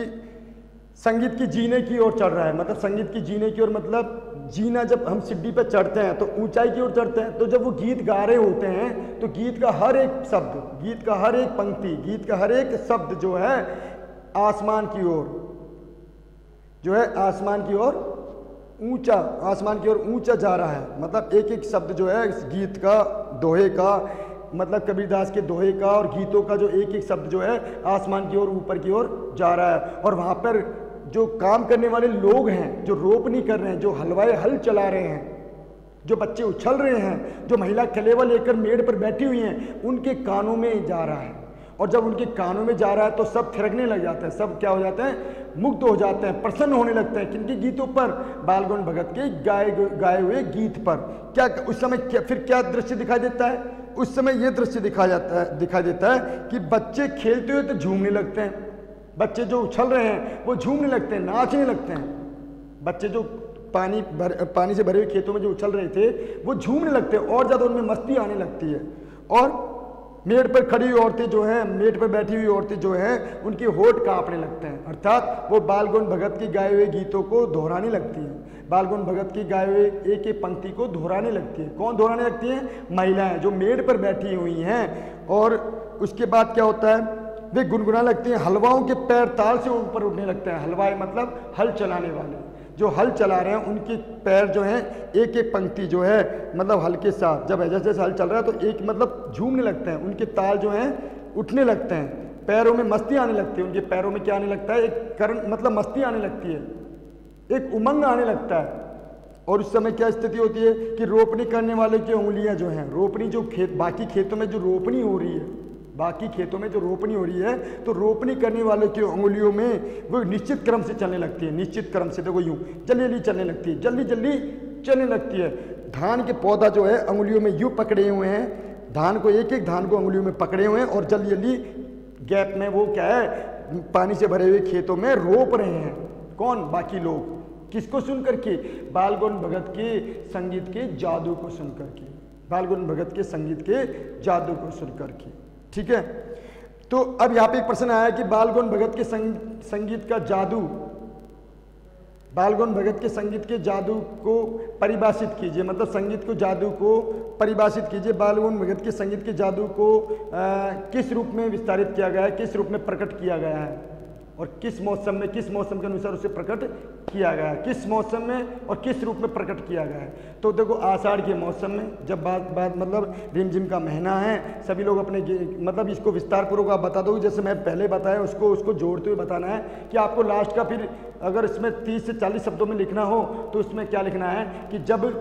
संगीत की जीने की ओर चढ़ रहा है, मतलब संगीत की जीने की ओर, मतलब जीना जब हम सीढ़ी पे चढ़ते हैं तो ऊंचाई की ओर चढ़ते हैं। तो जब वो गीत गा रहे होते हैं तो गीत का हर एक शब्द, गीत का हर एक पंक्ति, गीत का हर एक शब्द जो है आसमान की ओर, जो है आसमान की ओर ऊंचा, आसमान की ओर ऊंचा जा रहा है। मतलब एक एक शब्द जो है इस गीत का, दोहे का, मतलब कबीरदास के दोहे का और गीतों का जो एक एक शब्द जो है आसमान की ओर, ऊपर की ओर जा रहा है। और वहाँ पर जो काम करने वाले लोग हैं, जो रोपनी कर रहे हैं, जो हलवाई हल चला रहे हैं, जो बच्चे उछल रहे हैं, जो महिला कलेवा लेकर मेड़ पर बैठी हुई हैं, उनके कानों में जा रहा है। और जब उनके कानों में जा रहा है तो सब थिरकने लग जाते हैं, सब क्या हो जाते हैं, मुग्ध हो जाते हैं, प्रसन्न होने लगते हैं। किनके गीतों पर? बालगौन भगत के गाए हुए गीत पर। क्या उस समय फिर क्या दृश्य दिखाई देता है? उस समय यह दृश्य दिखाई देता है कि बच्चे खेलते हुए तो झूमने लगते हैं, बच्चे जो उछल रहे हैं वो झूमने लगते हैं, नाचने लगते हैं। बच्चे जो पानी से भरे हुए खेतों में जो उछल रहे थे वो झूमने लगते हैं और ज़्यादा उनमें मस्ती आने लगती है। और मेड़ पर खड़ी हुई औरतें जो हैं, मेड़ पर बैठी हुई औरतें जो हैं, उनके होठ कांपने लगते हैं, अर्थात वो बालगौन भगत की गाए हुए गीतों को दोहराने लगती हैं। बालगौन भगत की गाए हुए एक एक पंक्ति को दोहराने लगती है। कौन दोहराने लगती हैं? महिलाएं जो मेड़ पर बैठी हुई हैं। और उसके बाद क्या होता है, वे गुनगुना लगती हैं, हलवाओं के पैर ताल से ऊपर उठने लगते हैं। हलवाई मतलब हल चलाने वाले, जो हल चला रहे हैं उनके पैर जो हैं एक एक पंक्ति जो है मतलब हल के साथ, जब जैसे जैसे हल चल रहा है तो एक मतलब झूमने लगते हैं, उनके ताल जो हैं उठने लगते हैं, पैरों में मस्ती आने लगती है। उनके पैरों में क्या आने लगता है? एक करण मतलब मस्ती आने लगती है, एक उमंग आने लगता है। और उस समय क्या स्थिति होती है कि रोपनी करने वाले की उंगलियां जो हैं, रोपनी जो बाकी खेतों में जो रोपनी हो रही है, बाकी खेतों में जो रोपनी हो रही है, तो रोपनी करने वालों की उंगलियों में वो निश्चित क्रम से चलने लगती है, निश्चित क्रम से। देखो यूं जल्दी चलने लगती है, जल्दी चलने लगती है। धान के पौधा जो है उंगलियों में यूं पकड़े हुए हैं, धान को एक एक धान को उंगलियों में पकड़े हुए हैं और जल्दी गैप में वो क्या है, पानी से भरे हुए खेतों में रोप रहे हैं। कौन? बाकी लोग। किसको सुन करके? बालगौन भगत के संगीत के जादू को सुन करके, बालगौन भगत के संगीत के जादू को सुन करके। ठीक है। तो अब यहाँ पे एक प्रश्न आया कि बालगौन भगत के संगीत का जादू, बालगौन भगत के संगीत के जादू को परिभाषित कीजिए, मतलब संगीत को जादू को परिभाषित कीजिए। बालगौन भगत के संगीत के जादू को किस रूप में विस्तारित किया गया है, किस रूप में प्रकट किया गया है और किस मौसम में, किस मौसम के अनुसार उसे प्रकट किया गया है, किस मौसम में और किस रूप में प्रकट किया गया है। तो देखो आषाढ़ के मौसम में, जब बात मतलब रिमझिम का महीना है, सभी लोग अपने मतलब इसको विस्तार पूर्वक आप बता दो, जैसे मैं पहले बताया उसको जोड़ते हुए बताना है कि आपको लास्ट का फिर अगर इसमें 30 से 40 शब्दों में लिखना हो तो उसमें क्या लिखना है कि जब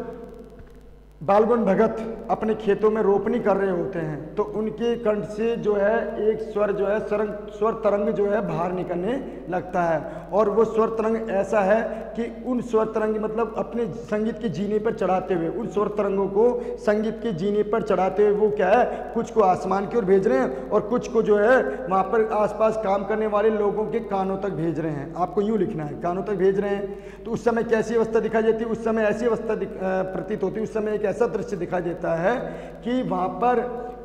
बालगौन भगत अपने खेतों में रोपनी कर रहे होते हैं तो उनके कंठ से जो है एक स्वर जो है स्वर तरंग जो है बाहर निकलने लगता है। और वो स्वर तरंग ऐसा है कि उन स्वर तरंग मतलब अपने संगीत के जीने पर चढ़ाते हुए, उन स्वर तरंगों को संगीत के जीने पर चढ़ाते हुए वो क्या है, कुछ को आसमान की ओर भेज रहे हैं और कुछ को जो है वहाँ पर आसपास काम करने वाले लोगों के कानों तक भेज रहे हैं। आपको यूँ लिखना है, कानों तक भेज रहे हैं। तो उस समय कैसी अवस्था दिखाई देती है? उस समय ऐसी अवस्था प्रतीत होती है, उस समय एक ऐसा दृश्य दिखाई देता है कि वहाँ पर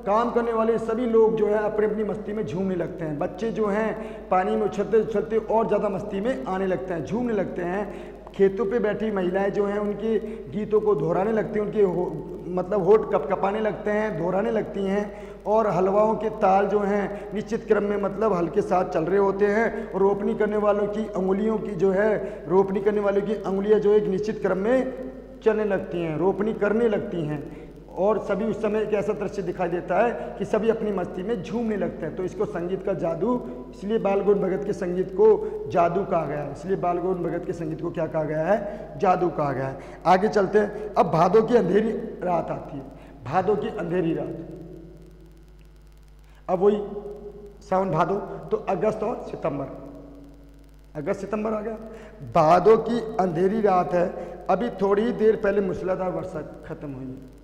काम करने वाले सभी लोग जो है अपनी अपनी मस्ती में झूमने लगते हैं। बच्चे जो हैं पानी में उछलते उछलते और ज़्यादा मस्ती में आने लगते हैं, झूमने लगते हैं। खेतों पे बैठी महिलाएं जो हैं उनके गीतों को दोहराने लगती हैं, उनके मतलब होठ कपकपाने लगते हैं, दोहराने लगती हैं। और हलवाओं के ताल जो हैं निश्चित क्रम में मतलब हल के साथ चल रहे होते हैं। और रोपनी करने वालों की अंगुलियों की जो है, रोपनी करने वालों की अंगुलियाँ जो एक निश्चित क्रम में चलने लगती हैं, रोपनी करने लगती हैं। और सभी उस समय एक ऐसा दृश्य दिखाई देता है कि सभी अपनी मस्ती में झूमने लगते हैं। तो इसको संगीत का जादू, इसलिए बालगौन भगत के संगीत को जादू कहा गया है। इसलिए बालगौन भगत के संगीत को क्या कहा गया है? जादू कहा गया है। आगे चलते हैं। अब भादों की अंधेरी रात आती है, भादों की अंधेरी रात। अब वही सावन भादो, तो अगस्त और सितंबर, अगस्त सितंबर आ गया। भादों की अंधेरी रात है। अभी थोड़ी ही देर पहले मूसलाधार वर्षा खत्म हुई है।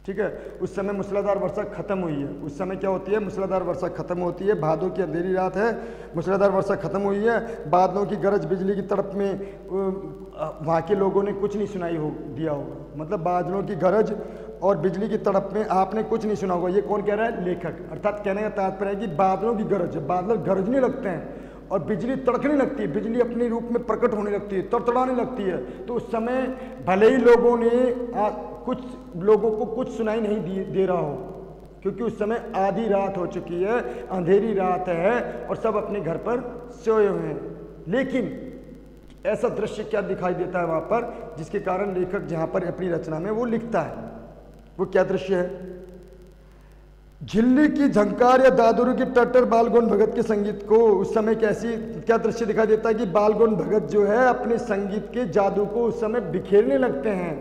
ठीक है, उस समय मूसलाधार वर्षा खत्म हुई है। उस समय क्या होती है? मूसलाधार वर्षा खत्म होती है। भादों की अंधेरी रात है, मूसलाधार वर्षा खत्म हुई है। बादलों की गरज बिजली की तड़प में वहाँ के लोगों ने कुछ नहीं सुनाई दिया होगा। मतलब बादलों की गरज और बिजली की तड़प में आपने कुछ नहीं सुना होगा। ये कौन कह रहा है? लेखक। अर्थात कहने का तात्पर्य है कि बादलों की गरज, बादल गरजने लगते हैं और बिजली तड़कने लगती है, बिजली अपने रूप में प्रकट होने लगती है, तड़तड़ाने लगती है। तो उस समय भले ही लोगों ने कुछ लोगों को कुछ सुनाई नहीं दे रहा हो, क्योंकि उस समय आधी रात हो चुकी है, अंधेरी रात है और सब अपने घर पर सोए हुए हैं। लेकिन ऐसा दृश्य क्या दिखाई देता है वहाँ पर, जिसके कारण लेखक जहाँ पर अपनी रचना में वो लिखता है। वो क्या दृश्य है? झिल्ली की झंकार या दादुरू की टट्टर बाल गौन भगत के संगीत को उस समय क्या दृश्य दिखाई देता है कि बाल गौन भगत जो है अपने संगीत के जादू को उस समय बिखेरने लगते हैं।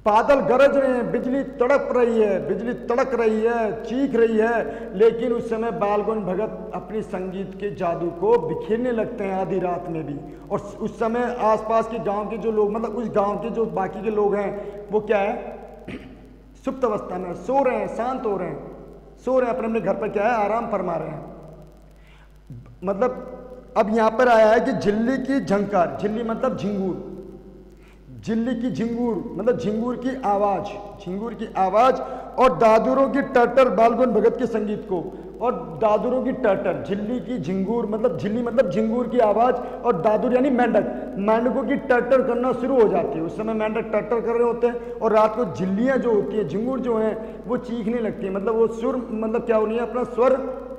बादल गरज रहे हैं, बिजली तड़प रही है, बिजली तड़क रही है, चीख रही है, लेकिन उस समय बाल गौन भगत अपने संगीत के जादू को बिखेरने लगते हैं आधी रात में भी। और उस समय आसपास के गांव के जो लोग, मतलब उस गांव के जो बाकी के लोग हैं, वो क्या है, सुप्त अवस्था में सो रहे हैं, शांत हो रहे हैं, सो रहे हैं, अपने अपने घर पर क्या है, आराम फरमा रहे हैं। मतलब अब यहां पर आया है कि झिल्ली की झंकार, झिल्ली मतलब झिंगूर, झिल्ली की झिंगूर मतलब झिंगूर की आवाज, झिंगूर की आवाज और दादुरों की टटर बाल गौन भगत के संगीत को, और दादुरों की टटर, झिल्ली की झिंगूर मतलब झिल्ली मतलब झिंगूर की आवाज, और दादुर यानी मेंढक, मेंढकों की टटर करना शुरू हो जाती है। उस समय मेंढक टटर कर रहे होते हैं और रात को झिल्लियां जो होती हैं, झिंगूर जो हैं, वो चीखने लगती हैं, मतलब वो सुर मतलब क्या होनी है, अपना स्वर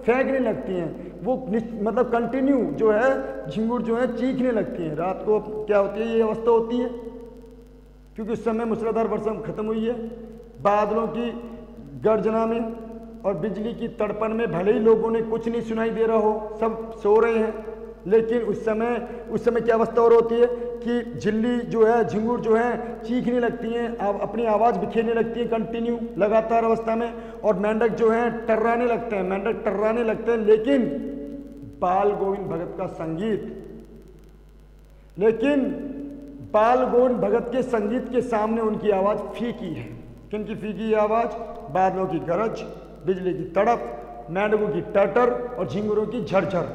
फेंकने लगती हैं, वो मतलब कंटिन्यू जो है झिंगूर जो है चीखने लगती हैं। रात को क्या होती है, ये अवस्था होती है, क्योंकि उस समय मूसलाधार वर्षा खत्म हुई है। बादलों की गर्जना में और बिजली की तड़पन में भले ही लोगों ने कुछ नहीं सुनाई दे रहा हो, सब सो रहे हैं, लेकिन उस समय क्या अवस्था और होती है कि झिल्ली जो है, झिंगूर जो है चीखने लगती हैं, अपनी आवाज़ बिखेरने लगती हैं कंटिन्यू लगातार अवस्था में, और मेंढक जो है टर्राने लगते हैं, मेंढक टर्राने लगते हैं। लेकिन बाल गोविंद भगत का संगीत, लेकिन बाल गोविंद भगत के संगीत के सामने उनकी आवाज़ फीकी है। किनकी फीकी आवाज़? बादलों की गरज, बिजली की तड़प, मेंढकों की टटर और झिंगुरों की झरझर,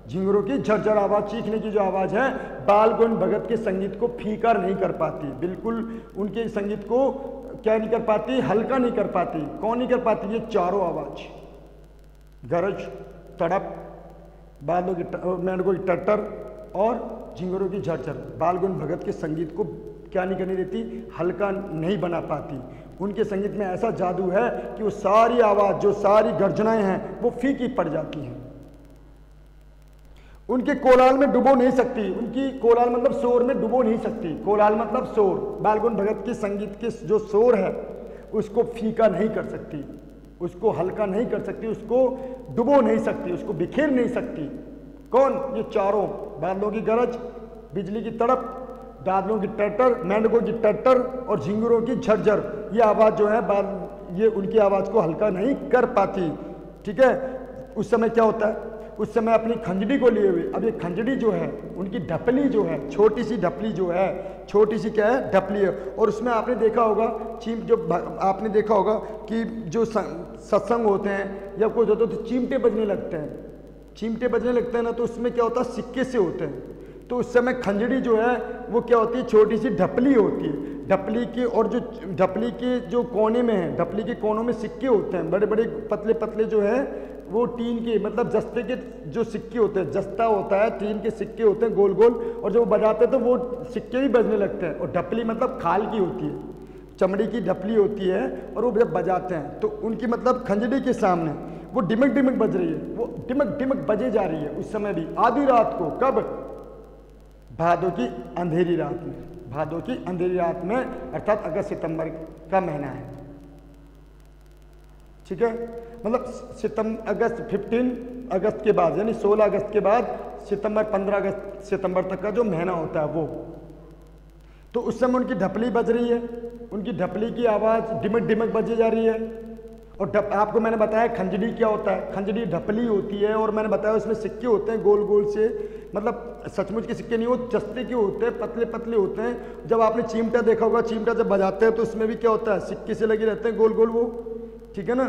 झिंगुरों की झरझर आवाज़, चीखने की जो आवाज़ है, बाल गोविंद भगत के संगीत को फीका नहीं कर पाती, बिल्कुल उनके संगीत को क्या नहीं कर पाती, हल्का नहीं कर पाती। कौन नहीं कर पाती? ये चारों आवाज़, गरज, तड़प, बादलों की मेंढकों की टटर और झिंगुरों की झरझर, बाल गोविंद भगत के संगीत को क्या नहीं करने देती, हल्का नहीं बना पाती। उनके संगीत में ऐसा जादू है कि वो सारी आवाज़, जो सारी गर्जनाएं हैं, वो फीकी पड़ जाती हैं, उनके कोलाहल में डुबो नहीं सकती, उनकी कोलाहल मतलब शोर में डुबो नहीं सकती। कोलाहल मतलब शोर, बाल गोविंद भगत के संगीत के जो शोर है उसको फीका नहीं कर सकती, उसको हल्का नहीं कर सकती, उसको डुबो नहीं सकती, उसको बिखेर नहीं सकती। कौन? ये चारों, बादलों की गरज, बिजली की तड़प, दादलों की टटर, मेंढकों की टटर और झिंगुरों की झरझर, ये आवाज़ जो है ये उनकी आवाज़ को हल्का नहीं कर पाती। ठीक है, उस समय क्या होता है, उस समय अपनी खंजड़ी को लिए हुए, अब ये खंजड़ी जो है, उनकी ढपली जो है, छोटी सी ढपली जो है, छोटी सी क्या है, ढपली है। और उसमें आपने देखा होगा आपने देखा होगा कि जो सत्संग होते हैं या कुछ होता है तो चिमटे बजने लगते हैं, चिमटे बजने लगते हैं ना, तो उसमें क्या होता है, सिक्के से होते हैं। तो उस समय खंजड़ी जो है वो क्या होती है, छोटी सी ढपली होती है, ढपली की, और जो ढपली के जो कोने में है, ढपली के कोनों में सिक्के होते हैं, बड़े बड़े पतले पतले जो है वो टीन के, मतलब जस्ते के जो सिक्के होते हैं, जस्ता होता है, टीन के सिक्के होते हैं गोल गोल, और जब वो बजाते हैं तो वो सिक्के भी बजने लगते हैं। और ढपली मतलब खाल की होती है, चमड़ी की ढपली होती है, और वो जब बजाते हैं तो उनकी मतलब खंजड़ी के सामने वो डिमक डिमक बज रही है, वो डिमक डिमक बजे जा रही है उस समय भी, आधी रात को। कब? भादों की अंधेरी रात में, भादों की अंधेरी रात में, अर्थात अगस्त सितंबर का महीना है। ठीक है, मतलब अगस्त 15 अगस्त के बाद, यानी 16 अगस्त के बाद सितंबर 15 अगस्त सितंबर तक का जो महीना होता है वो, तो उस समय उनकी ढपली बज रही है, उनकी ढपली की आवाज़ डिमक डिमक बजे जा रही है। और आपको मैंने बताया खंजड़ी क्या होता है, खंजड़ी ढपली होती है, और मैंने बताया उसमें सिक्के होते हैं गोल गोल से, मतलब सचमुच के सिक्के नहीं, वो जस्ते के होते हैं, पतले पतले होते हैं। जब आपने चिमटा देखा होगा, चिमटा जब बजाते हैं तो उसमें भी क्या होता है, सिक्के से लगे रहते हैं गोल गोल वो, ठीक है ना,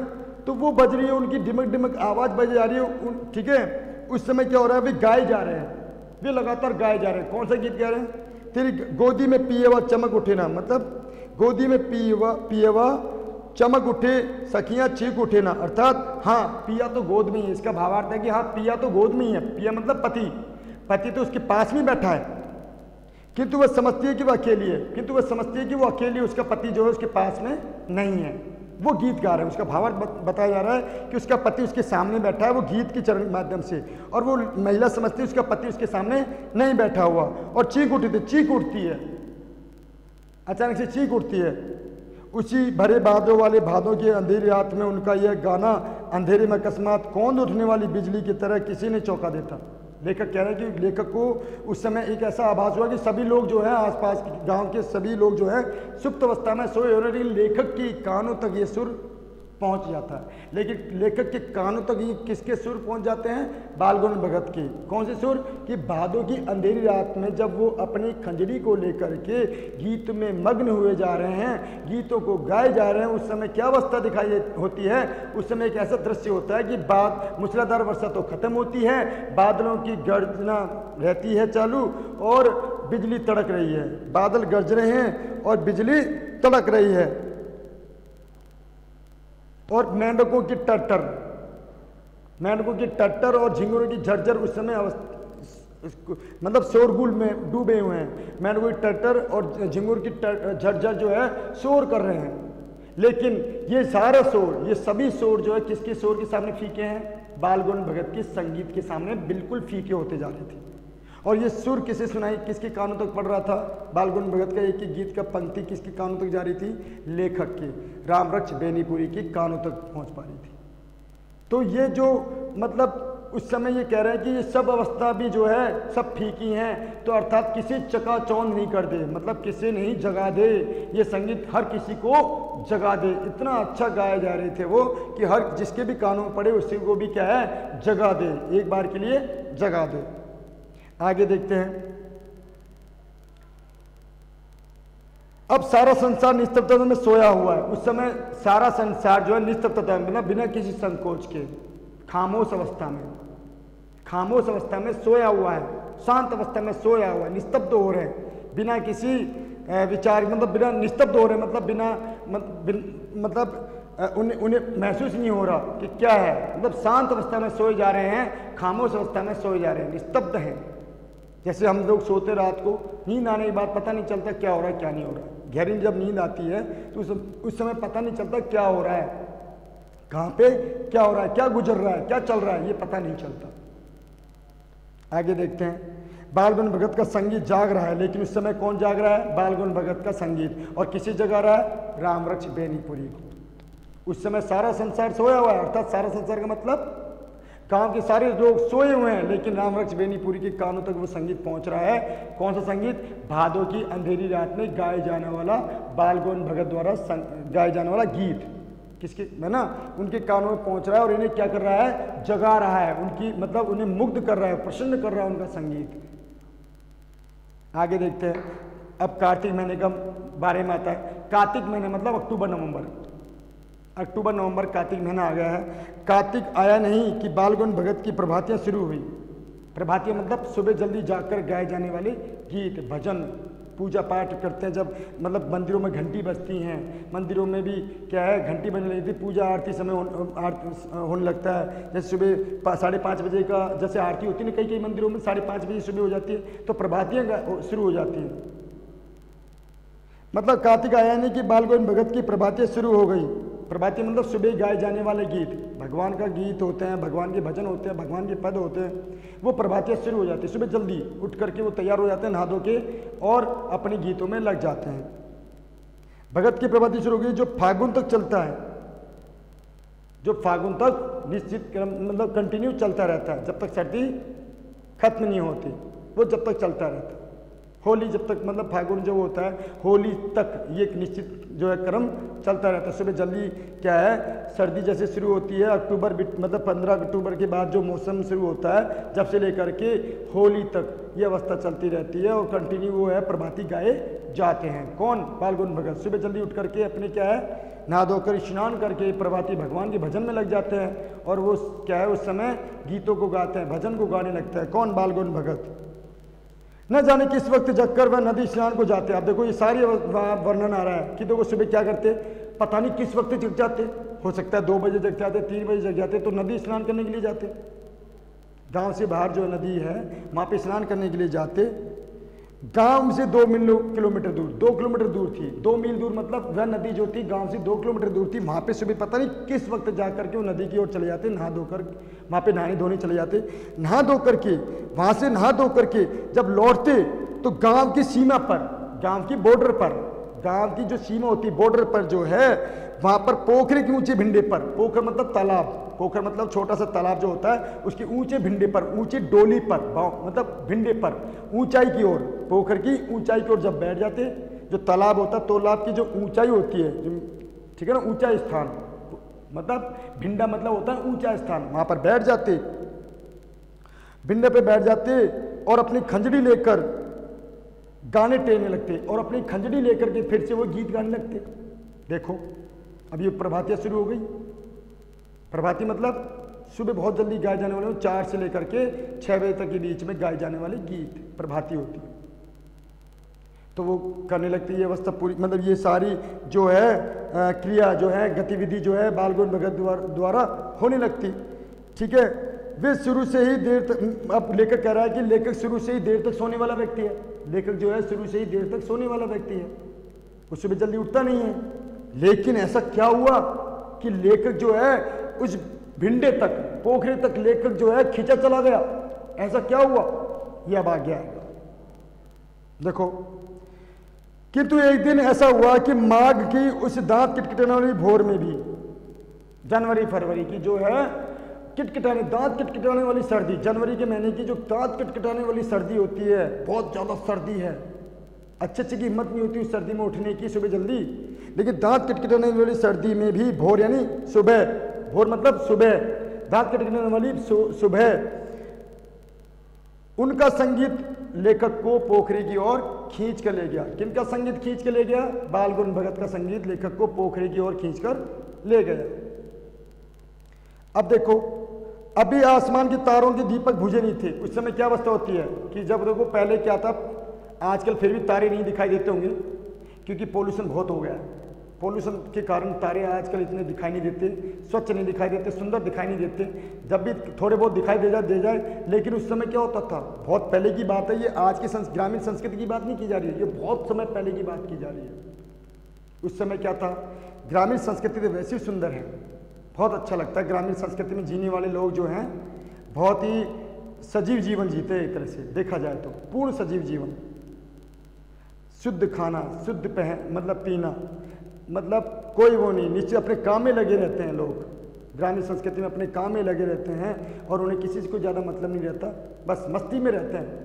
तो वो बज रही है, उनकी डिमक डिमक आवाज़ बज जा रही है। ठीक है, उस समय क्या हो रहा है, वे गाए जा रहे हैं, वे लगातार गाए जा रहे हैं। कौन सा गीत गा रहे हैं? तेरी गोदी में पिएवा चमक उठे ना, मतलब गोदी में पिएवा चमक उठे, सखियां चीख उठे ना, अर्थात हाँ पिया तो गोद में ही है। इसका भावार्थ है कि हाँ पिया तो गोद में ही है, पिया मतलब पति, पति तो उसके पास में बैठा है, किंतु वह समझती है कि वह अकेली है, किंतु वह समझती है कि वो अकेली, उसका पति जो है उसके पास में नहीं है। वो गीत गा रहे हैं। उसका भावार्थ बताया जा रहा है कि उसका पति उसके सामने बैठा है, वो गीत के चरण के माध्यम से, और वो महिला समझती है उसका पति उसके सामने नहीं बैठा हुआ, और चीख उठती है, अचानक से चीख उठती है। उसी भरे बादलों वाले भादों की अंधेरी रात में उनका यह गाना अंधेरे में अकस्मात कौंध उठने वाली बिजली की तरह किसी ने चौंका देता। लेखक कह रहे हैं कि लेखक को उस समय एक ऐसा आभास हुआ कि सभी लोग जो है आसपास गांव के सभी लोग जो है सुप्त अवस्था में सोए हो रहे, लेकिन लेखक की कानों तक ये सुर पहुंच जाता है। लेकिन लेखक के कानों तक ये किसके सुर पहुंच जाते हैं? बालगोविंद भगत के। कौन से सुर? कि भादों की अंधेरी रात में जब वो अपनी खंजरी को लेकर के गीत में मग्न हुए जा रहे हैं, गीतों को गाए जा रहे हैं, उस समय क्या अवस्था दिखाई होती है? उस समय एक ऐसा दृश्य होता है कि बाद मूसलाधार वर्षा तो खत्म होती है, बादलों की गर्जना रहती है चालू, और बिजली तड़क रही है। बादल गरज रहे हैं और बिजली तड़क रही है, और मेंढकों की टट्टर और झिंगुरों की झरझर उस समय मतलब शोरगुल में डूबे हुए हैं। मेंढकों की टट्टर और झिंगुर की झरझर जो है शोर कर रहे हैं, लेकिन ये सारा शोर, ये सभी शोर जो है किसके शोर के सामने फीके हैं? बालगोविंद भगत के संगीत के सामने बिल्कुल फीके होते जा रहे थे। और ये सुर किसे सुनाई, किसके कानों तक पड़ रहा था? बालगोविंद भगत का एक ही गीत का पंक्ति किसके कानों तक जा रही थी? लेखक के, रामरक्ष बेनीपुरी के कानों तक पहुंच पा रही थी। तो ये जो मतलब उस समय ये कह रहे हैं कि ये सब अवस्था भी जो है सब फीकी हैं, तो अर्थात किसी चकाचौंध नहीं कर दे, मतलब किसी नहीं जगा दे, ये संगीत हर किसी को जगा दे। इतना अच्छा गाए जा रहे थे वो कि हर जिसके भी कानों में पड़े उसी को भी क्या है? जगा दे, एक बार के लिए जगा दे। आगे देखते हैं। अब सारा संसार निस्तब्धता में सोया हुआ है। उस समय सारा संसार जो है निस्तब्धता में, मतलब बिना किसी संकोच के खामोश अवस्था में सोया हुआ है, शांत अवस्था में सोया हुआ है, निस्तब्ध हो रहे हैं, बिना किसी विचार, मतलब बिना निस्तब्ध हो रहे हैं, मतलब उन्हें महसूस नहीं हो रहा कि क्या है, मतलब शांत अवस्था में सोए जा रहे हैं, खामोश अवस्था में सोए जा रहे हैं, निस्तब्ध हैं। जैसे हम लोग सोते रात को, नींद आने के बाद पता नहीं चलता क्या हो रहा है क्या नहीं हो रहा है। गहरी जब नींद आती है तो उस समय पता नहीं चलता क्या हो रहा है, कहाँ पे क्या हो रहा है, क्या गुजर रहा है, क्या चल रहा है, ये पता नहीं चलता। आगे देखते हैं। बालगोविंद भगत का संगीत जाग रहा है, लेकिन उस समय कौन जाग रहा है? बालगोविंद भगत का संगीत। और किसे जगा रहा है? रामरक्ष बेनीपुरी को। उस समय सारा संसार सोया हुआ है, अर्थात सारा संसार का मतलब गांव के सारे लोग सोए हुए हैं, लेकिन रामरक्ष बेनीपुरी के कानों तक वो संगीत पहुंच रहा है। कौन सा संगीत? भादों की अंधेरी रात में गाए जाने वाला, बालगोविंद भगत द्वारा गाए जाने वाला गीत किसके है ना, उनके कानों में पहुंच रहा है, और इन्हें क्या कर रहा है? जगा रहा है, उनकी मतलब उन्हें मुग्ध कर रहा है, प्रसन्न कर रहा है उनका संगीत। आगे देखते हैं। अब कार्तिक महीने का बारे में आता है। कार्तिक महीने मतलब अक्टूबर नवंबर कार्तिक महीना आ गया है। कार्तिक आया नहीं कि बालगोविंद भगत की प्रभातियाँ शुरू हुई। प्रभातियाँ मतलब सुबह जल्दी जाकर गाए जाने वाले गीत, भजन, पूजा पाठ करते हैं जब, मतलब मंदिरों में घंटी बजती हैं, मंदिरों में भी क्या है घंटी बजने लगती है, पूजा आरती समय होने लगता है। जैसे सुबह 5:30 बजे का जैसे आरती होती है ना, कई मंदिरों में 5:30 बजे सुबह हो जाती है, तो प्रभातियाँ शुरू हो जाती हैं। मतलब कार्तिक आया नहीं कि बालगोविंद भगत की प्रभातियाँ शुरू हो गई। प्रभाती मतलब सुबह गाए जाने वाले गीत, भगवान का गीत होते हैं, भगवान के भजन होते हैं, भगवान के पद होते हैं, वो प्रभातियाँ शुरू हो जाती है। सुबह जल्दी उठ करके वो तैयार हो जाते हैं नहा धो के, और अपने गीतों में लग जाते हैं। भगत की प्रभाती शुरू हो गई जो फागुन तक चलता है, जो फागुन तक निश्चित मतलब कंटिन्यू चलता रहता है, जब तक सर्दी खत्म नहीं होती, वो जब तक चलता रहता है। होली जब तक मतलब फागुन जो होता है, होली तक ये एक निश्चित जो है क्रम चलता रहता है। सुबह जल्दी क्या है, सर्दी जैसे शुरू होती है अक्टूबर मतलब 15 अक्टूबर के बाद जो मौसम शुरू होता है, जब से लेकर के होली तक ये अवस्था चलती रहती है, और कंटिन्यू वो है प्रभाती गाए जाते हैं। कौन? बालगोविंद भगत सुबह जल्दी उठ करके अपने क्या है नहा धोकर स्नान करके प्रभाती भगवान के भजन में लग जाते हैं, और वो क्या है उस समय गीतों को गाते हैं, भजन को गाने लगता है। कौन? बालगोविंद भगत। न जाने किस वक्त जगकर वह नदी स्नान को जाते। आप देखो ये सारी वर्णन आ रहा है कि देखो सुबह क्या करते, पता नहीं किस वक्त जग जाते, हो सकता है 2 बजे जग जाते, 3 बजे जग जाते, तो नदी स्नान करने के लिए जाते। गांव से बाहर जो नदी है वहाँ पे स्नान करने के लिए जाते, गांव से 2 किलोमीटर दूर, 2 किलोमीटर दूर थी। 2 मील दूर मतलब वह नदी जो थी गांव से 2 किलोमीटर दूर थी। वहां पे सुबह पता नहीं किस वक्त जाकर के वो नदी की ओर चले जाते, नहा धोकर वहां पे नहाने धोने चले जाते। नहा धो करके वहां से नहा धो करके जब लौटते तो गांव की सीमा पर, गांव की बॉर्डर पर, गांव की जो सीमा होती है बॉर्डर पर जो है, वहां पर पोखरे के ऊंचे भिंडे पर, पोखर मतलब तालाब, पोखर मतलब छोटा सा तालाब जो होता है, उसके ऊंचे भिंडे पर, ऊंची डोली पर, मतलब भिंडे पर, ऊंचाई की ओर, पोखर की ऊंचाई की ओर जब बैठ जाते, जो तालाब होता है, तालाब की जो ऊंचाई होती है, ठीक है ना, ऊंचा स्थान, मतलब भिंडा मतलब होता है ऊंचा स्थान, वहां पर बैठ जाते, भिंडे पे बैठ जाते और अपनी खंजड़ी लेकर गाने टेने लगते और अपनी खंजड़ी लेकर के फिर से वो गीत गाने लगते। देखो अब ये प्रभातियाँ शुरू हो गई। प्रभाती मतलब सुबह बहुत जल्दी गाए जाने वाले, 4 से लेकर के 6 बजे तक के बीच में गाए जाने वाले गीत प्रभाती होती है। तो वो करने लगती है अवस्था पूरी, मतलब ये सारी जो है क्रिया जो है, गतिविधि जो है बाल गौर भगत द्वारा होने लगती। ठीक है, वे शुरू से ही देर तक, अब लेखक कह रहा है कि लेखक शुरू से ही देर तक सोने वाला व्यक्ति है। लेखक जो है शुरू से ही देर तक सोने वाला व्यक्ति है, वो सुबह जल्दी उठता नहीं है। लेकिन ऐसा क्या हुआ कि लेखक जो है उस भिंडे तक, पोखरे तक लेखक जो है खींचा चला गया। ऐसा क्या हुआ, यह अब आ गया। देखो, किंतु एक दिन ऐसा हुआ कि माघ की उस दांत किटकिटाने वाली भोर में भी, जनवरी फरवरी की जो है किटकिटाने, दांत किटकिटाने वाली सर्दी, जनवरी के महीने की जो दांत किटकिटाने वाली सर्दी होती है, बहुत ज़्यादा सर्दी है, अच्छे की हिम्मत नहीं होती उस सर्दी में उठने की सुबह जल्दी, लेकिन दांत किटकिटाने वाली सर्दी में भी भोर यानी सुबह, भोर मतलब सुबह, दांत किटकिटाने वाली सुबह, उनका संगीत लेखक को पोखरी की ओर खींच कर ले गया। किनका संगीत खींच कर ले गया? बाल गौर भगत का संगीत लेखक को पोखरी की ओर खींच कर ले गया। अब देखो, अभी आसमान के तारों के दीपक बुझे नहीं थे। उस समय क्या अवस्था होती है कि जब देखो पहले क्या था, आजकल फिर भी तारे नहीं दिखाई देते होंगे क्योंकि पोल्यूशन बहुत हो गया है। पोल्यूशन के कारण तारे आजकल इतने दिखाई नहीं देते, स्वच्छ नहीं दिखाई देते, सुंदर दिखाई नहीं देते। जब भी थोड़े बहुत दिखाई दे जाए, लेकिन उस समय क्या होता था, बहुत पहले की बात है ये, आज की ग्रामीण संस्कृति की बात नहीं की जा रही है, ये बहुत समय पहले की बात की जा रही है। उस समय क्या था, ग्रामीण संस्कृति तो वैसे ही सुंदर है, बहुत अच्छा लगता है। ग्रामीण संस्कृति में जीने वाले लोग जो हैं बहुत ही सजीव जीवन जीते हैं, एक तरह से देखा जाए तो पूर्ण सजीव जीवन, शुद्ध खाना, शुद्ध मतलब पीना, मतलब कोई वो नहीं, नीचे अपने काम में लगे रहते हैं लोग। ग्रामीण संस्कृति में अपने काम में लगे रहते हैं और उन्हें किसी से कोई ज़्यादा मतलब नहीं रहता, बस मस्ती में रहते हैं।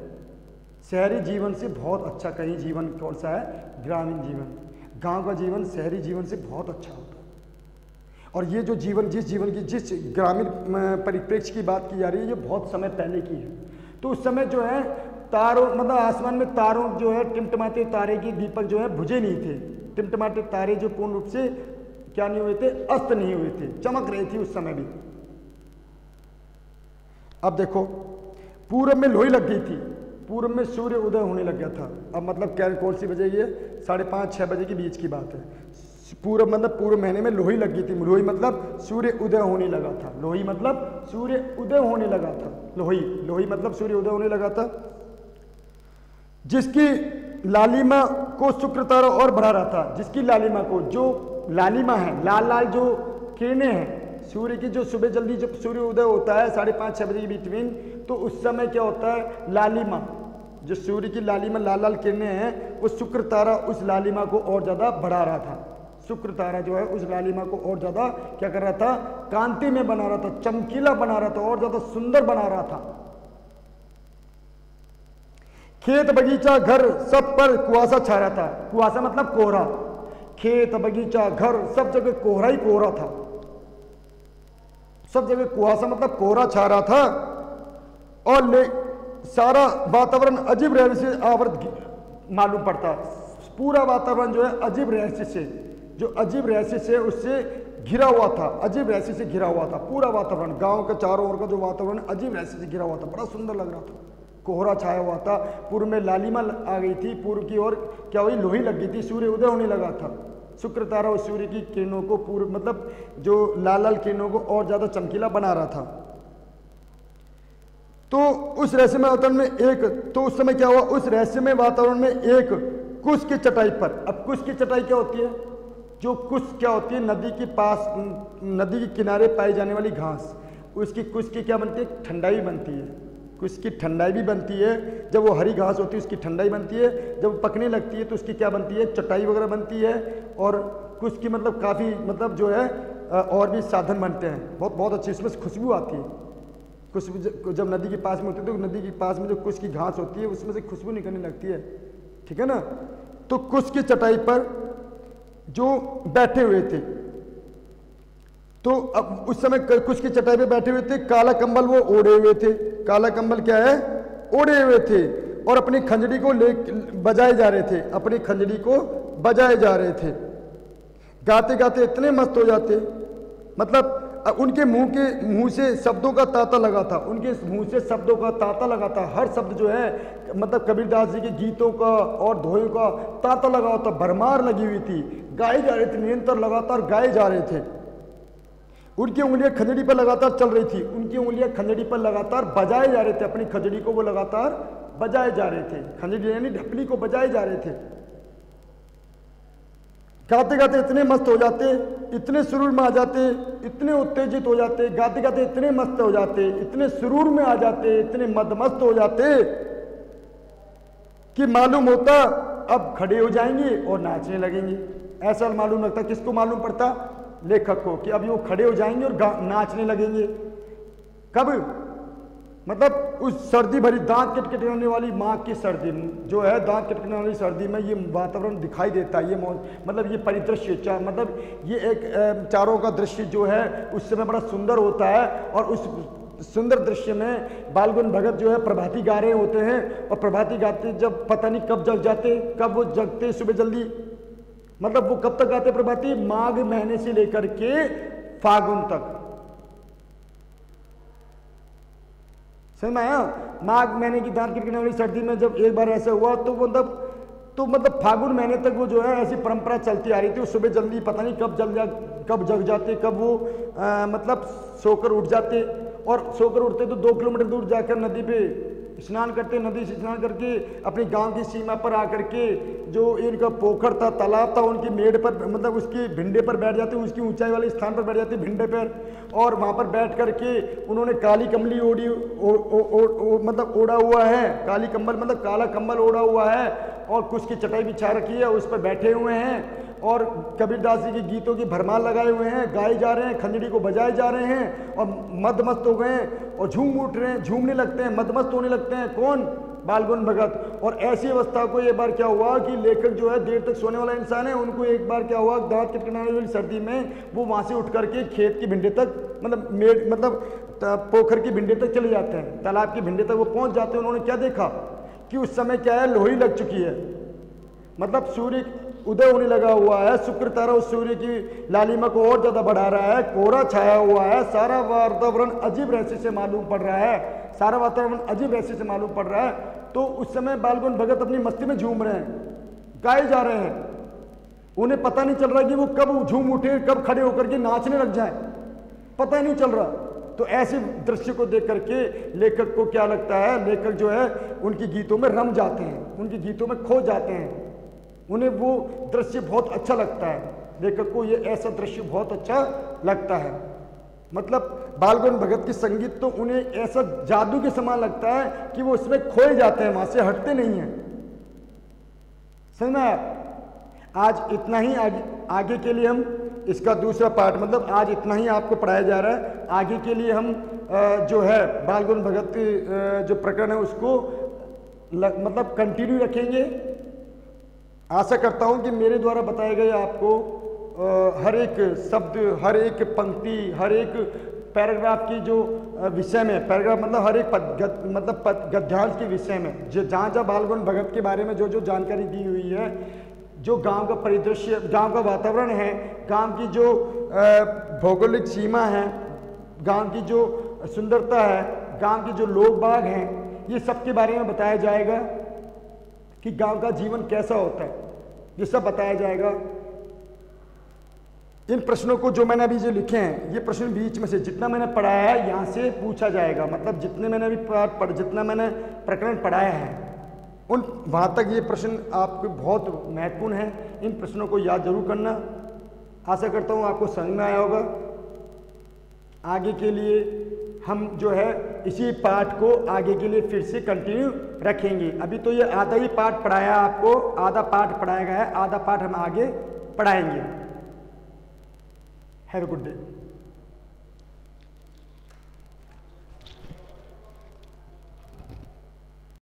शहरी जीवन से बहुत अच्छा कहीं जीवन कौन सा है? ग्रामीण जीवन। गांव का जीवन शहरी जीवन से बहुत अच्छा होता है। और ये जो जीवन, जिस ग्रामीण परिप्रेक्ष्य की बात की जा रही है, ये बहुत समय पहले की है। तो उस समय जो है तारों, मतलब आसमान में तारों जो है टिमटिमाते तारे की दीपक जो है बुझे नहीं थे। टिमटिमाते तारे जो पूर्ण रूप से क्या नहीं हुए थे, अस्त नहीं हुए थे, चमक रही थी उस समय भी। अब देखो, पूरब में लोई लग गई थी, पूरब में सूर्य उदय होने लग गया था। अब मतलब क्या, कौन सी बजे? ये 5:30-6 बजे के बीच की बात है। पूरब मतलब पूर्व महीने में लोही लग गई थी। लोही मतलब सूर्य उदय होने लगा था। लोही मतलब सूर्य उदय होने लगा था। लोही मतलब सूर्य उदय होने लगा था, जिसकी लालिमा को शुक्र तारा और बढ़ा रहा था। जिसकी लालिमा को, जो लालिमा है, लाल लाल जो किरणें हैं सूर्य की, जो सुबह जल्दी जब सूर्य उदय होता है 5:30-6 बजे के बिटवीन, तो उस समय क्या होता है, लालिमा, जो सूर्य की लालिमा लाल लाल किरणें हैं, उस शुक्र तारा उस लालिमा को और ज़्यादा बढ़ा रहा था। शुक्र तारा जो है उस लालिमा को और ज़्यादा क्या कर रहा था, कांति में बना रहा था, चमकीला बना रहा था, और ज़्यादा सुंदर बना रहा था। खेत बगीचा घर सब पर कुआसा छा रहा था। कुआसा मतलब कोहरा। खेत बगीचा घर सब जगह कोहरा ही कोहरा था, सब जगह कुआसा मतलब कोहरा छा रहा था। और सारा वातावरण अजीब रहस्य से आवृत मालूम पड़ता। पूरा वातावरण जो है अजीब रहस्य से, जो अजीब रहस्य से उससे घिरा हुआ था, अजीब रहस्य से घिरा हुआ था पूरा वातावरण। गांव के चारों ओर का जो वातावरण अजीब रहस्य से घिरा हुआ था, बड़ा सुंदर लग रहा था। कोहरा छाया हुआ था, पूर्व में लालिमा आ गई थी, पूर्व की ओर क्या हुई, लोही लग गई थी, सूर्य उदय होने लगा था। शुक्र तारा और सूर्य की किरणों को पूर्व मतलब जो लाल लाल किरणों को और ज़्यादा चमकीला बना रहा था। तो उस रहस्यमय वातावरण में तो उस समय क्या हुआ, उस रहस्यमय वातावरण में एक कुश की चटाई पर, अब कुश की चटाई क्या होती है, जो कुश क्या होती है, नदी के पास, नदी के किनारे पाई जाने वाली घास, उसकी कुश की क्या बनती है, ठंडाई बनती है, कुश की ठंडाई भी बनती है। जब वो हरी घास होती है उसकी ठंडाई बनती है, जब पकने लगती है तो उसकी क्या बनती है, चटाई वगैरह बनती है। और कुश की मतलब काफ़ी मतलब जो है और भी साधन बनते हैं, बहुत बहुत अच्छी, इसमें से खुशबू आती है। खुशबू जब नदी के पास में होती है तो नदी के पास में जो कुश की घास होती है उसमें से खुशबू निकलने लगती है, ठीक है ना। तो कुश की चटाई पर जो बैठे हुए थे, तो अब उस समय कुश की चटाई पे बैठे हुए थे, काला कंबल वो ओढ़े हुए थे, काला कंबल क्या है, ओढ़े हुए थे, और अपनी खंजड़ी को ले बजाए जा रहे थे, अपनी खंजड़ी को बजाए जा रहे थे। गाते गाते इतने मस्त हो जाते, मतलब उनके मुंह से शब्दों का तांता लगा था, उनके मुंह से शब्दों का तांता लगा था। हर शब्द जो है मतलब कबीरदास जी के गीतों का और दोहों का तांता लगा होता, भरमार लगी हुई थी, गाए जा रहे थे, निरंतर लगातार गाए जा रहे थे। उनकी उंगलियां खंजड़ी पर लगातार चल रही थी, उनकी उंगलियां खंजड़ी पर लगातार बजाए जा रहे थे, अपनी खंजड़ी को वो लगातार बजाए जा रहे थे, खंजड़ी यानी ढपली को बजाए जा रहे थे। गाते गाते इतने मस्त हो जाते, इतने सुरूर में आ जाते, इतने उत्तेजित हो जाते, गाते गाते इतने मस्त हो जाते, इतने सुरूर में आ जाते, इतने मदमस्त हो जाते कि मालूम होता अब खड़े हो जाएंगे और नाचने लगेंगे। ऐसा मालूम लगता, किसको मालूम पड़ता, लेखक को, कि अब वो खड़े हो जाएंगे और नाचने लगेंगे। कब, मतलब उस सर्दी भरी दांत किटकिटाने वाली माँ की सर्दी जो है, दांत किटकिटाने वाली सर्दी में ये वातावरण दिखाई देता है, ये मतलब ये परिदृश्य, मतलब ये एक चारों का दृश्य जो है उस समय बड़ा सुंदर होता है। और उस सुंदर दृश्य में बालगुन भगत जो है प्रभाती गा रहे होते हैं, और प्रभाती गाते जब पता नहीं कब जग जाते, कब वो जगते सुबह जल्दी, मतलब वो कब तक गाते प्रभाती, माघ महीने से लेकर के फागुन तक। समझ में आया, माघ महीने की दांत किटकिटाने वाली सर्दी में जब एक बार ऐसा हुआ तो मतलब फागुन महीने तक वो जो है ऐसी परंपरा चलती आ रही थी। सुबह जल्दी पता नहीं कब जग जाते, कब वो मतलब सोकर उठ जाते, और सोकर उठते तो 2 किलोमीटर दूर जाकर नदी पे स्नान करते, नदी से स्नान करके अपनी गांव की सीमा पर आकर के जो इनका पोखर था, तालाब था, उनकी मेड़ पर मतलब उसकी भिंडे पर बैठ जाते, उसकी ऊंचाई वाले स्थान पर बैठ जाते भिंडे पर, और वहां पर बैठ करके उन्होंने काली कमली ओढ़ी मतलब ओढ़ा हुआ है, काली कंबल मतलब काला कंबल ओढ़ा हुआ है, और कुछ की चटाई बिछा रखी है, उस पर बैठे हुए हैं, और कबीरदास जी के गीतों की भरमार लगाए हुए हैं, गाए जा रहे हैं, खंजड़ी को बजाए जा रहे हैं, और मदमस्त हो गए और झूम उठ रहे हैं, झूमने लगते हैं, मदमस्त होने लगते हैं। कौन, बालगुन भगत। और ऐसी अवस्था को एक बार क्या हुआ कि लेखक जो है देर तक सोने वाला इंसान है, उनको एक बार क्या हुआ, दांत किटकिटाने वाली सर्दी में वो वहां से उठ करके खेत की भिंडे तक मतलब पोखर की भिंडे तक चले जाते हैं, तालाब की भिंडे तक वो पहुंच जाते हैं। उन्होंने क्या देखा कि उस समय क्या है, लोही लग चुकी है, मतलब सूर्य उदय होने लगा हुआ है, शुक्र तारा उस सूर्य की लालिमा को और ज्यादा बढ़ा रहा है, कोहरा छाया हुआ है, सारा वातावरण अजीब रहस्य से मालूम पड़ रहा है, सारा वातावरण अजीब रहस्य से मालूम पड़ रहा है। तो उस समय बालगुन भगत अपनी मस्ती में झूम रहे हैं, गाए जा रहे हैं, उन्हें पता नहीं चल रहा कि वो कब झूम उठे, कब खड़े होकर के नाचने लग जाए, पता ही नहीं चल रहा। तो ऐसे दृश्य को देख करके लेखक को क्या लगता है, लेखक जो है उनकी गीतों में रम जाते हैं, उनकी गीतों में खो जाते हैं, उन्हें वो दृश्य बहुत अच्छा लगता है, लेखक को ये ऐसा दृश्य बहुत अच्छा लगता है। मतलब बालगुन भगत की संगीत तो उन्हें ऐसा जादू के समान लगता है कि वो इसमें खोए जाते हैं, वहां से हटते नहीं हैं। समझ में? आज इतना ही, आगे के लिए हम इसका दूसरा पार्ट, मतलब आज इतना ही आपको पढ़ाया जा रहा है, आगे के लिए हम जो है बालगुन भगत जो प्रकरण है उसको मतलब कंटिन्यू रखेंगे। आशा करता हूं कि मेरे द्वारा बताए गए आपको हर एक शब्द, हर एक पंक्ति, हर एक पैराग्राफ की जो विषय में, पैराग्राफ मतलब हर एक गद्यांश के विषय में जहाँ जहाँ बालगुन भगत के बारे में जो जो जानकारी दी हुई है, जो गांव का परिदृश्य, गांव का वातावरण है, गांव की जो भौगोलिक सीमा है, गांव की जो सुंदरता है, गांव के जो लोग बाग हैं, ये सब के बारे में बताया जाएगा कि गांव का जीवन कैसा होता है, ये सब बताया जाएगा। इन प्रश्नों को जो मैंने अभी जो लिखे हैं, ये प्रश्न बीच में से जितना मैंने पढ़ाया है यहाँ से पूछा जाएगा। मतलब जितने मैंने अभी जितना मैंने प्रकरण पढ़ाया है उन वहाँ तक ये प्रश्न आपके बहुत महत्वपूर्ण हैं। इन प्रश्नों को याद जरूर करना। आशा करता हूँ आपको समझ में आया होगा। आगे के लिए हम जो है इसी पाठ को आगे के लिए फिर से कंटिन्यू रखेंगे। अभी तो ये आधा ही पाठ पढ़ाया आपको, आधा पाठ पढ़ाया गया है, आधा पाठ हम आगे पढ़ाएंगे। Have a good day.